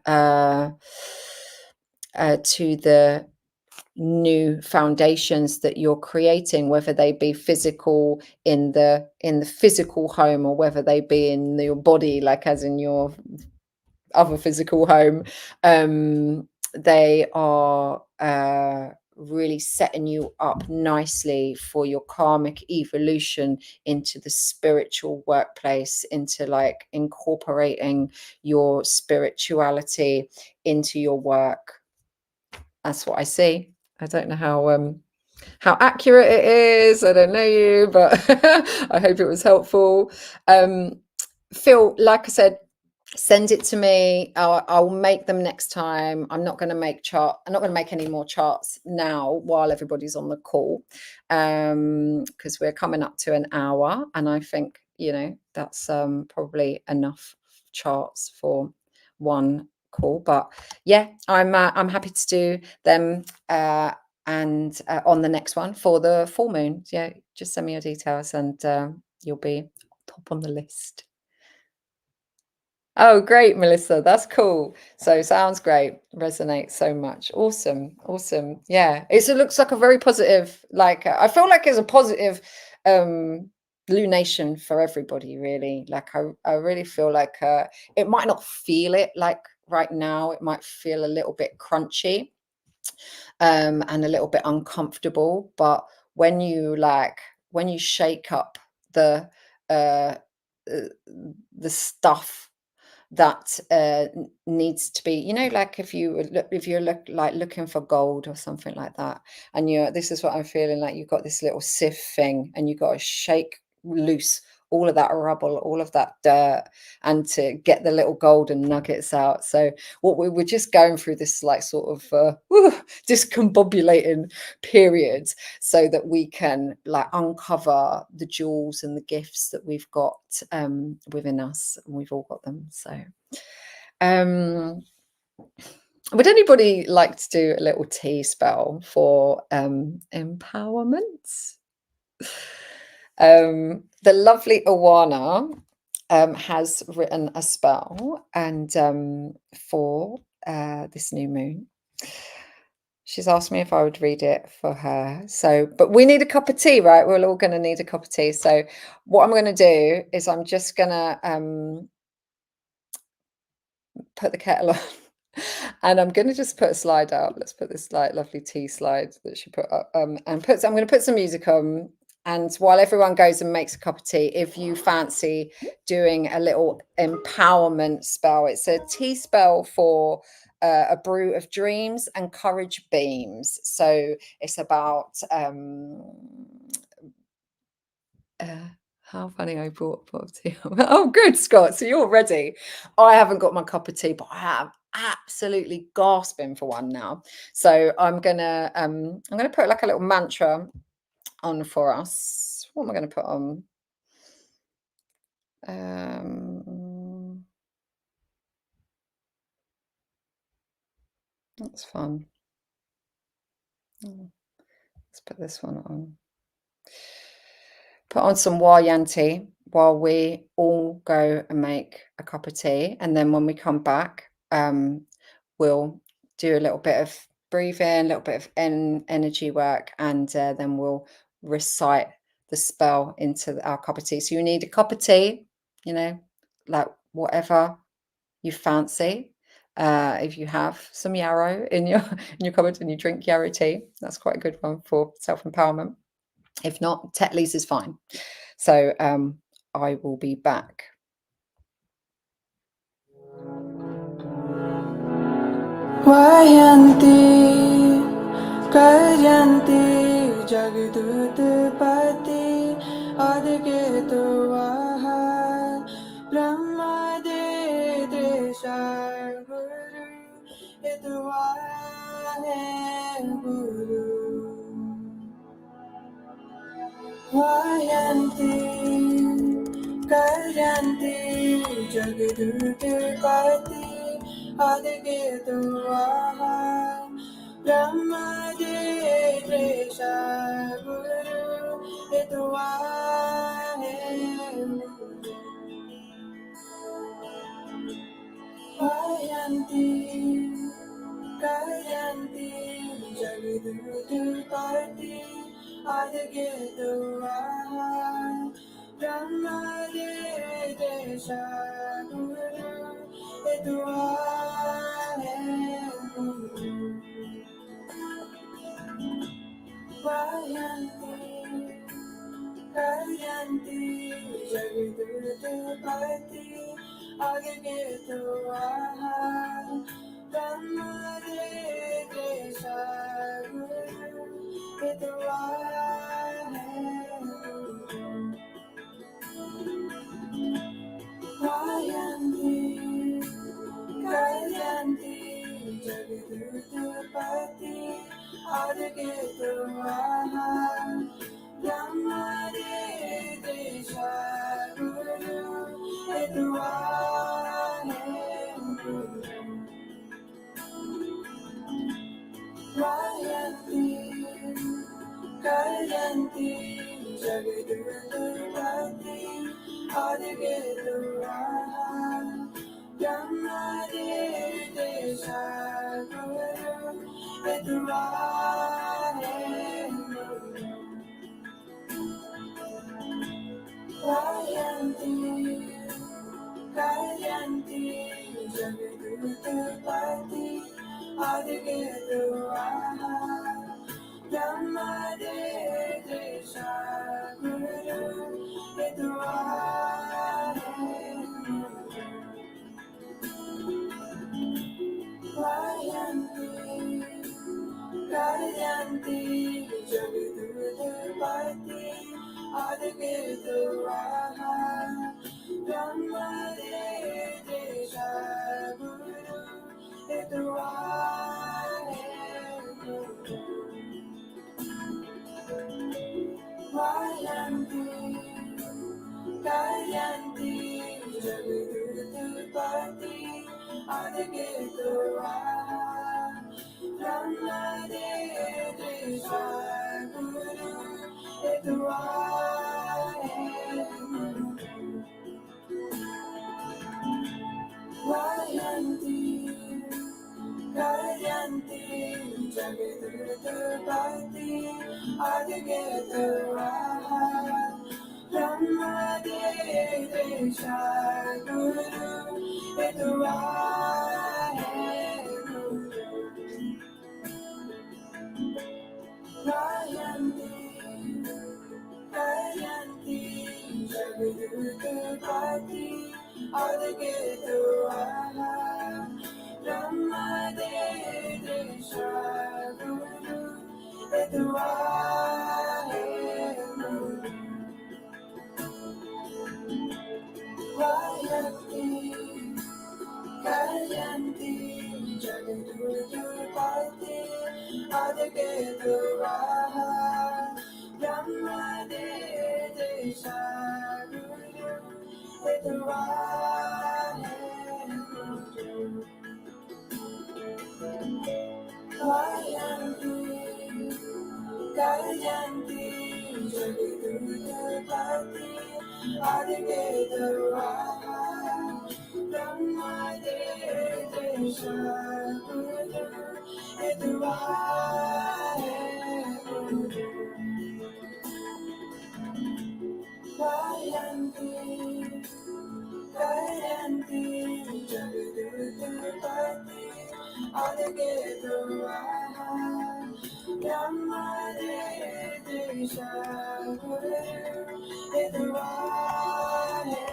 new foundations that you're creating, whether they be physical in the physical home, or whether they be in your body, like as in your other physical home. They are really setting you up nicely for your karmic evolution into the spiritual workplace, into like incorporating your spirituality into your work. That's what I see. I don't know how accurate it is. I don't know you, but I hope it was helpful. Phil, like I said, send it to me. I'll make them next time. I'm not going to make any more charts now while everybody's on the call, because we're coming up to an hour, and I think that's probably enough charts for one call. But yeah, I'm happy to do them and on the next one for the full moon. Yeah, just send me your details, and you'll be top on the list. Oh, great, Melissa. That's cool. So sounds great. Resonates so much. Awesome. Awesome. Yeah. It looks like a very positive, like I feel like it's a positive lunation for everybody, really. Like I really feel like it might not feel it like right now. It might feel a little bit crunchy and a little bit uncomfortable. But when you shake up the stuff that needs to be, like if you're looking for gold or something like that, and this is what I'm feeling like, you've got this little sieve thing, and you've got to shake loose all of that rubble, all of that dirt, and to get the little golden nuggets out. So what we're just going through this like sort of discombobulating period, so that we can like uncover the jewels and the gifts that we've got within us, and we've all got them. So would anybody like to do a little tea spell for empowerment? The lovely Awana has written a spell, and for this new moon. She's asked me if I would read it for her. So, but we need a cup of tea, right? We're all going to need a cup of tea. So what I'm going to do is I'm just going to put the kettle on. And I'm going to just put a slide out. Let's put this like lovely tea slide that she put up, and I'm going to put some music on. And while everyone goes and makes a cup of tea, if you fancy doing a little empowerment spell, it's a tea spell for a brew of dreams and courage beams. So it's about how funny, I brought a pot of tea. Oh, good, Scott. So you're ready. I haven't got my cup of tea, but I am absolutely gasping for one now. So I'm gonna put like a little mantra on for us. What am I going to put on? That's fun. Let's put this one on. Put on some Wayanti while we all go and make a cup of tea, and then when we come back, we'll do a little bit of breathing, a little bit of energy work, and then we'll recite the spell into our cup of tea. So you need a cup of tea, like whatever you fancy. If you have some yarrow in your cupboard and you drink yarrow tea, that's quite a good one for self-empowerment. If not, Tetley's is fine. So I will be back. Wayanti Karyanti Jagdutpati Adiketu Vaha Brahma De Desha Guru Etwahe Guru Vayanti Karyanti Jagdutpati Adiketu Vaha Brahma Desha Guru Etwahe Guru Vayanti Karyanti Jagdutpati Adiketu Vaha Brahma Desha Guru Etwahe Guru Vayanti, Kayanti, Jagdurupati, Agagetaha, Dhammadevesha, Guru, Hitavaya, Vayanti, Kayanti, Jagdurupati, Agagetaha, Dhammadevesha, Guru, Hitavaya, Vayanti, Kayanti, Jagdurupati, Adiviraha, Brahmadevesha, Guru, Vidurane, Vayanti, Kayanti, Jagdurupati, Adiviraha, Brahmadevesha, Guru, Vidurane, Vayanti, Kayanti, Jagdurupati, Adiviraha, Brahmadevesha, Guru, Vidurane, Vayanti, Kayanti, Jagdurupati, Adiviraha, Brahmadevesha, Guru, Vidurane, Vayanti, Kayanti, Jagdurupati, Adiviraha, Brahmadevesha, Guru, Vidurane, Vayanti, Kayanti, Jagdurupati, Adiviraha, Brahmadevesha, Guru, Vidurane, Vayanti, Kayanti, Jagdurupati, Adiviraha, Brahmadevesha, Guru, Vidurane, Vayanti, Kayanti, Jagdurupati, Adiviraha, Brahmadevesha, Guru, Vidurane, Vayanti, Kayanti, Jagdurupati, Adiviraha, Brahmadevesha, Guru, Vidurane,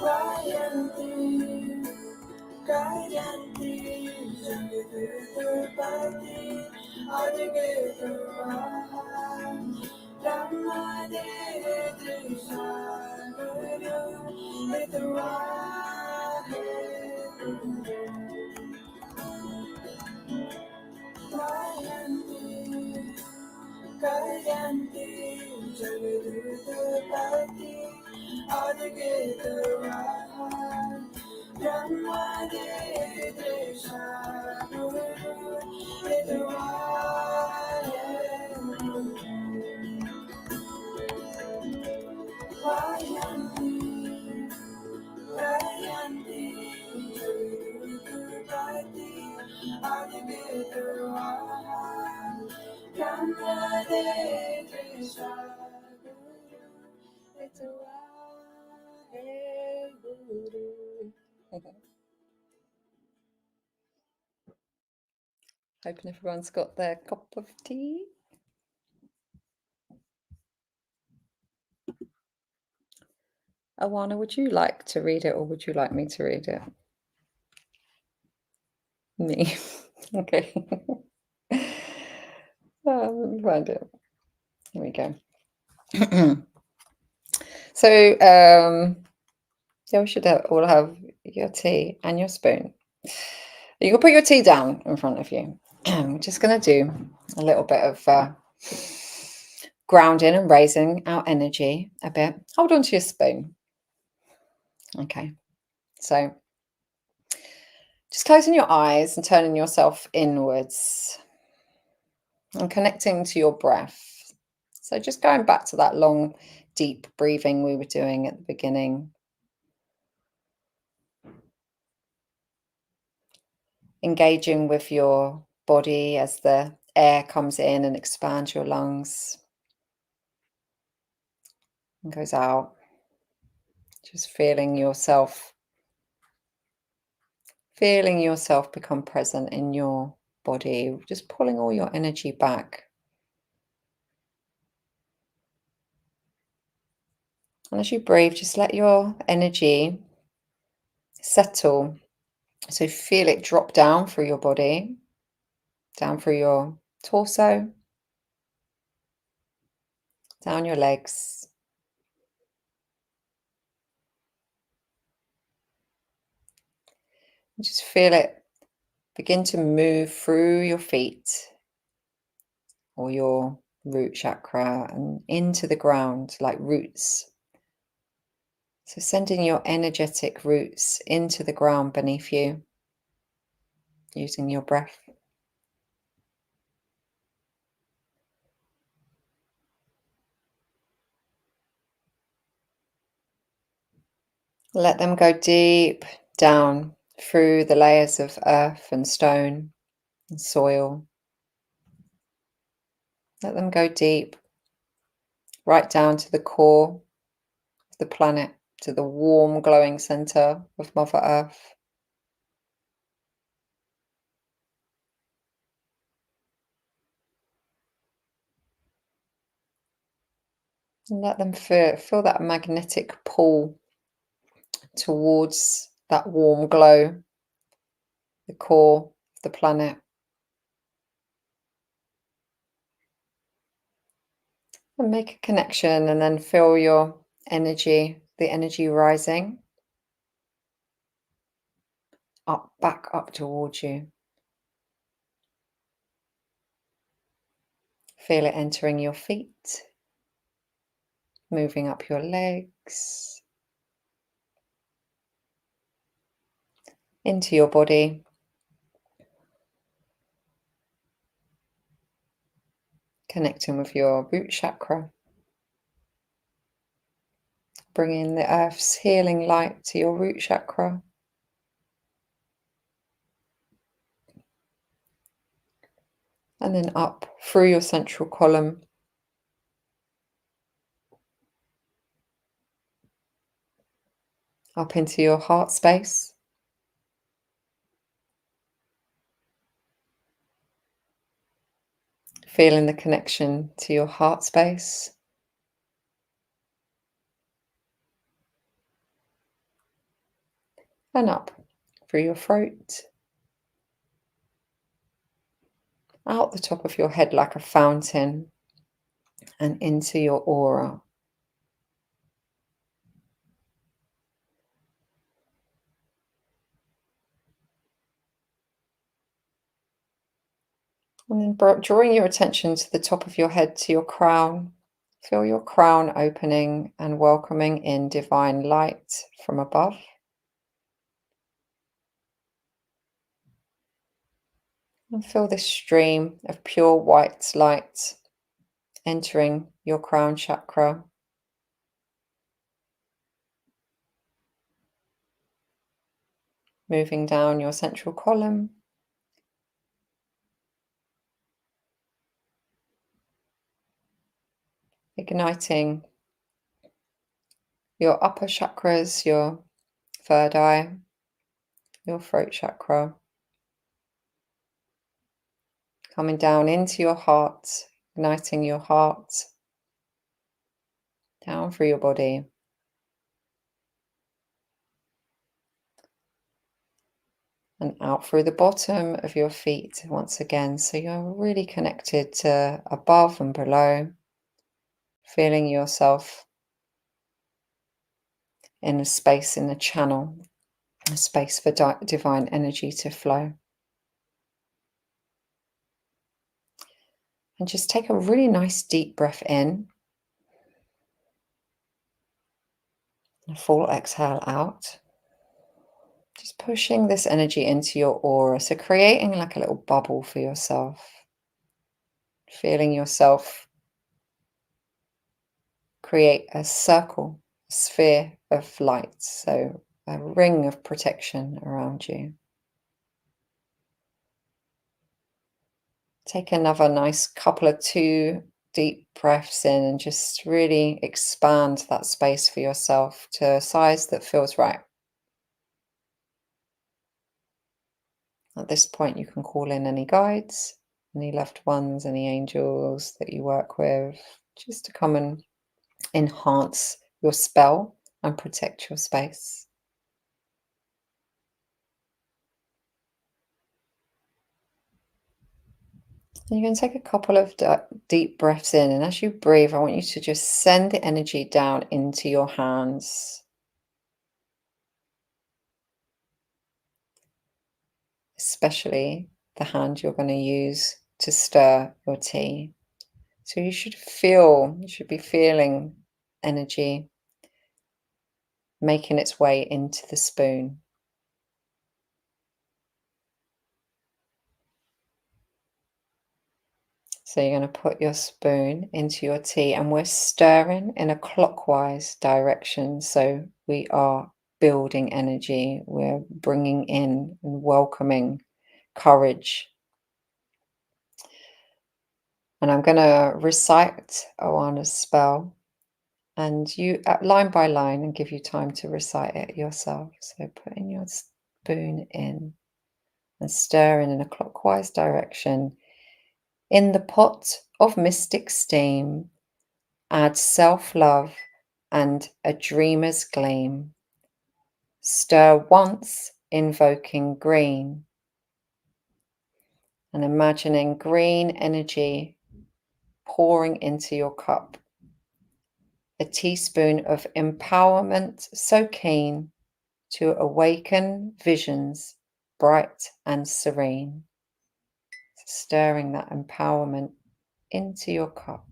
Vayanti, Kayanti, Jagdurupati, Adiviraha, Brahmadevesha, Guru, Vidurane, Vayanti, Kayanti, Jagdurupati, Adiviraha, Brahmadevesha, Guru, Vidurane, Vayanti, Kayanti, Jagdurupati, Adiviraha, Brahmadevesha, Guru, Vidurane, Guru. Hoping everyone's got their cup of tea. Awana, would you like to read it or would you like me to read it? Me. Okay. Let me find it. Here we go. So, yeah, we should all have your tea and your spoon. You can put your tea down in front of you. I'm just going to do a little bit of grounding and raising our energy a bit. Hold on to your spoon. Okay. So, just closing your eyes and turning yourself inwards and connecting to your breath. So, just going back to that long, deep breathing we were doing at the beginning. Engaging with your body as the air comes in and expands your lungs and goes out. Just feeling yourself become present in your body, just pulling all your energy back. And as you breathe, just let your energy settle. So feel it drop down through your body, down through your torso, down your legs. And just feel it begin to move through your feet or your root chakra and into the ground like roots. So sending your energetic roots into the ground beneath you using your breath. Let them go deep down through the layers of earth and stone and soil. Let them go deep, right down to the core of the planet, to the warm, glowing center of Mother Earth. And let them feel that magnetic pull towards that warm glow, the core of the planet. And make a connection and then feel your energy, the energy rising up, back up towards you. Feel it entering your feet, moving up your legs, into your body. Connecting with your root chakra. Bringing the earth's healing light to your root chakra. And then up through your central column. Up into your heart space. Feeling the connection to your heart space. And up through your throat. Out the top of your head like a fountain. And into your aura. And then drawing your attention to the top of your head, to your crown. Feel your crown opening and welcoming in divine light from above. And feel this stream of pure white light entering your crown chakra. Moving down your central column. Igniting your upper chakras, your third eye, your throat chakra. coming down into your heart, igniting your heart, down through your body. And out through the bottom of your feet once again. So you're really connected to above and below, feeling yourself in a space, in a channel, a space for divine energy to flow. And just take a really nice deep breath in. A full exhale out. Just pushing this energy into your aura. So creating like a little bubble for yourself. Feeling yourself create a circle, a sphere of light. So a ring of protection around you. Take another nice couple of 2 deep breaths in and just really expand that space for yourself to a size that feels right. At this point, you can call in any guides, any loved ones, any angels that you work with, just to come and enhance your spell and protect your space. And you can take a couple of deep breaths in, and as you breathe, I want you to just send the energy down into your hands, especially the hand you're going to use to stir your tea. So you should be feeling energy making its way into the spoon. So you're going to put your spoon into your tea, and we're stirring in a clockwise direction. So we are building energy. We're bringing in and welcoming courage. And I'm going to recite Oana's spell, and you line by line, and give you time to recite it yourself. So putting your spoon in and stirring in a clockwise direction. In the pot of mystic steam, add self-love and a dreamer's gleam. Stir once, invoking green, and imagining green energy pouring into your cup. A teaspoon of empowerment so keen to awaken visions bright and serene. Stirring that empowerment into your cup,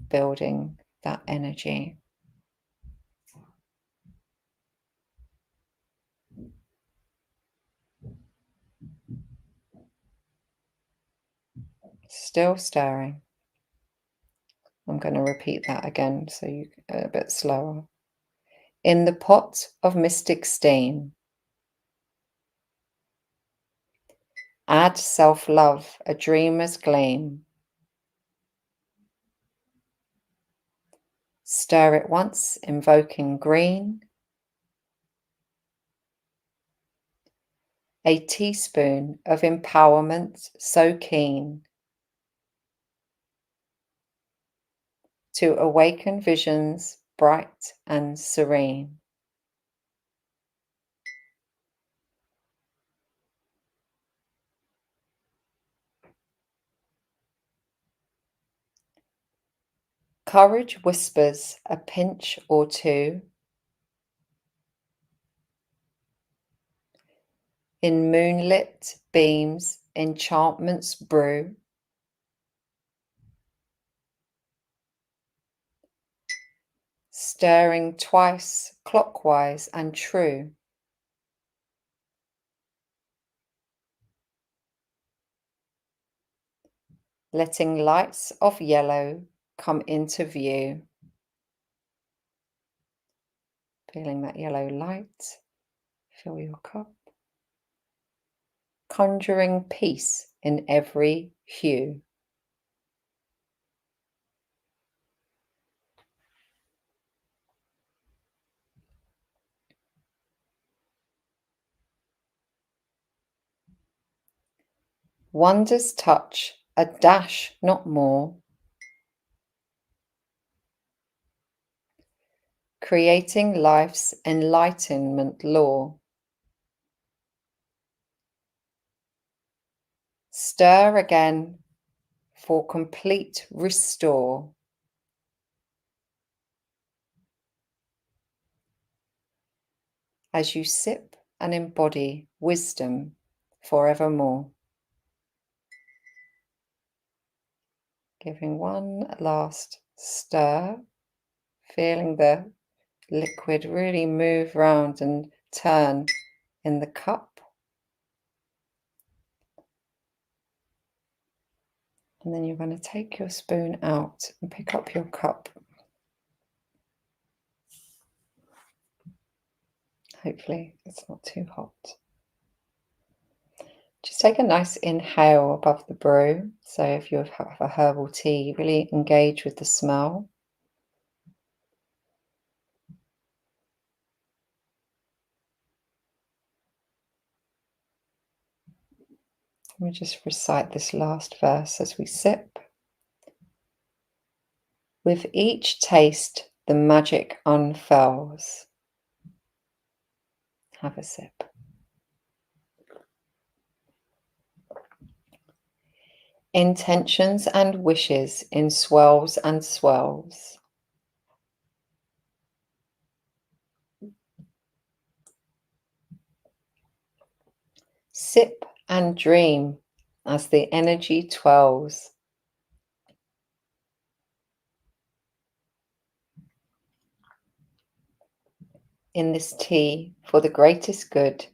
building that energy. Still stirring. I'm going to repeat that again so you a bit slower. In the pot of mystic steam, add self-love, a dreamer's gleam. Stir it once, invoking green. A teaspoon of empowerment so keen to awaken visions bright and serene. Courage whispers a pinch or two. In moonlit beams, enchantments brew. Stirring twice, clockwise and true. Letting lights of yellow come into view. Feeling that yellow light fill your cup. Conjuring peace in every hue. Wonder's touch, a dash, not more. Creating life's enlightenment law. Stir again for complete restore. As you sip and embody wisdom forevermore. Giving one last stir, feeling the liquid really move round and turn in the cup. And then you're going to take your spoon out and pick up your cup. Hopefully it's not too hot. Just take a nice inhale above the brew. So if you have a herbal tea, really engage with the smell. Let me just recite this last verse as we sip. With each taste, the magic unfurls. Have a sip. Intentions and wishes in swells and swells. Sip and dream as the energy twirls. In this tea, for the greatest good,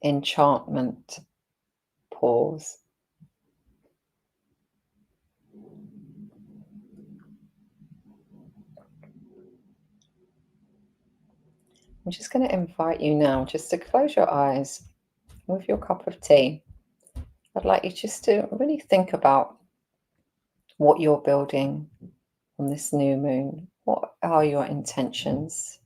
enchantment pours. I'm just going to invite you now just to close your eyes with your cup of tea. I'd like you just to really think about what you're building on this new moon. What are your intentions?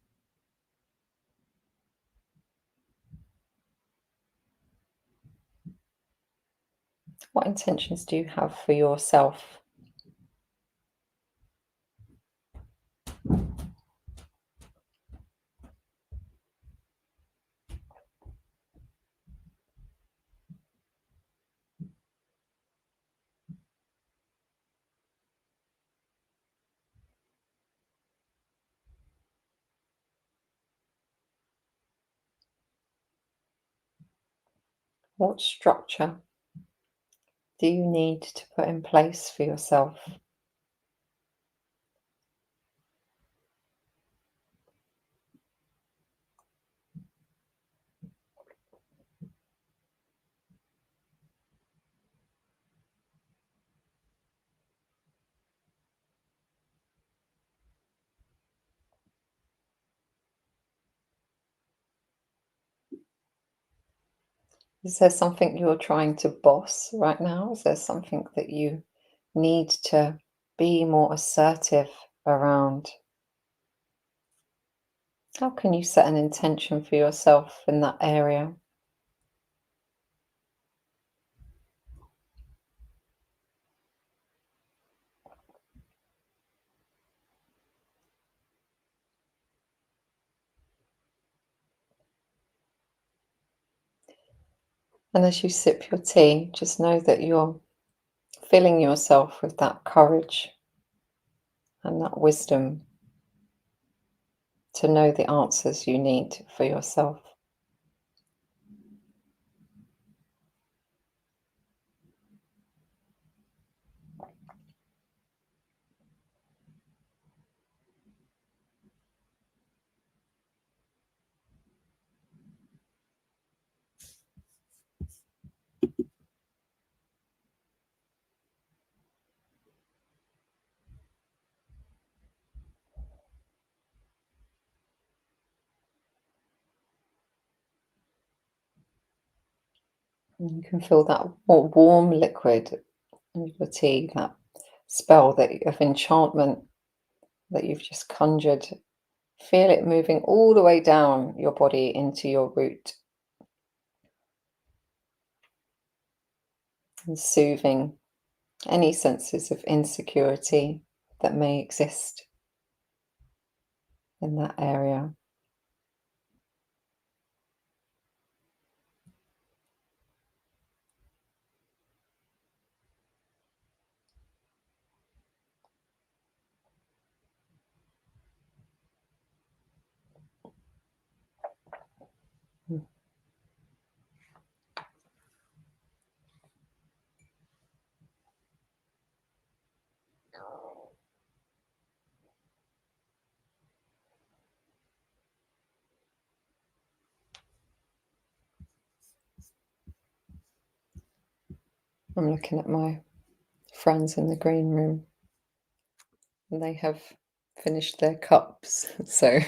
What intentions do you have for yourself? What structure do you need to put in place for yourself? Is there something you're trying to boss right now? Is there something that you need to be more assertive around? How can you set an intention for yourself in that area? And as you sip your tea, just know that you're filling yourself with that courage and that wisdom to know the answers you need for yourself. And you can feel that warm liquid in your tea, that spell of enchantment that you've just conjured. Feel it moving all the way down your body into your root. and soothing any senses of insecurity that may exist in that area. Mm. I'm looking at my friends in the green room and they have finished their cups. So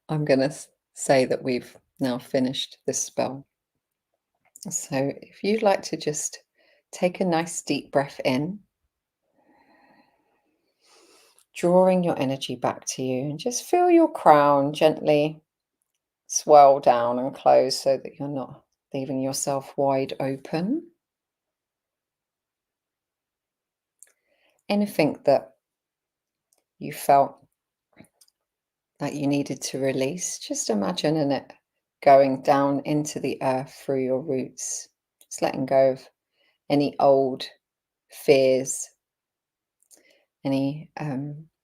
I'm going to say that we've now finished this spell. So if you'd like to just take a nice deep breath in, drawing your energy back to you, and just feel your crown gently swell down and close so that you're not leaving yourself wide open. Anything that you felt that you needed to release, just imagining it going down into the earth through your roots, just letting go of any old fears, any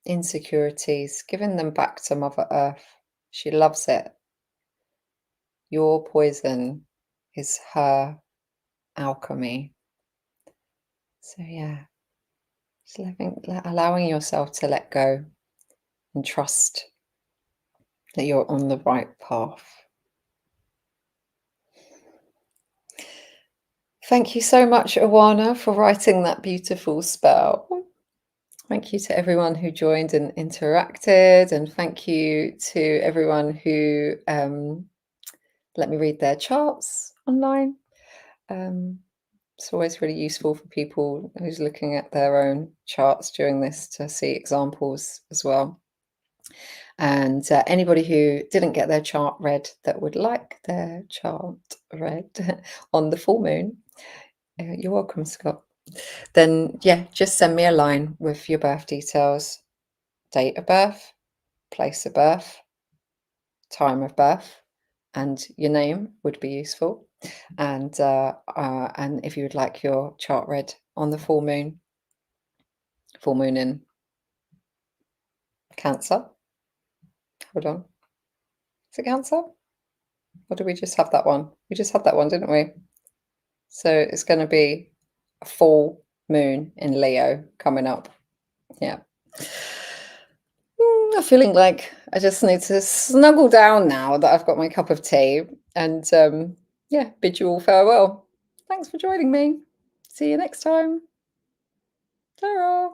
insecurities, giving them back to Mother Earth. She loves it. Your poison is her alchemy. So yeah, just allowing yourself to let go and trust that you're on the right path. Thank you so much, Awana, for writing that beautiful spell. Thank you to everyone who joined and interacted, and thank you to everyone who let me read their charts online. It's always really useful for people who's looking at their own charts during this to see examples as well. And anybody who didn't get their chart read that would like their chart read on the full moon, you're welcome, Scott. Then, yeah, just send me a line with your birth details, date of birth, place of birth, time of birth, and your name would be useful. And if you would like your chart read on the full moon in Cancer. Hold on. Is it Cancer? Or did we just have that one? We just had that one, didn't we? So it's going to be a full moon in Leo coming up. Yeah. I'm feeling like I just need to snuggle down now that I've got my cup of tea and yeah, bid you all farewell. Thanks for joining me. See you next time. Ta-ra.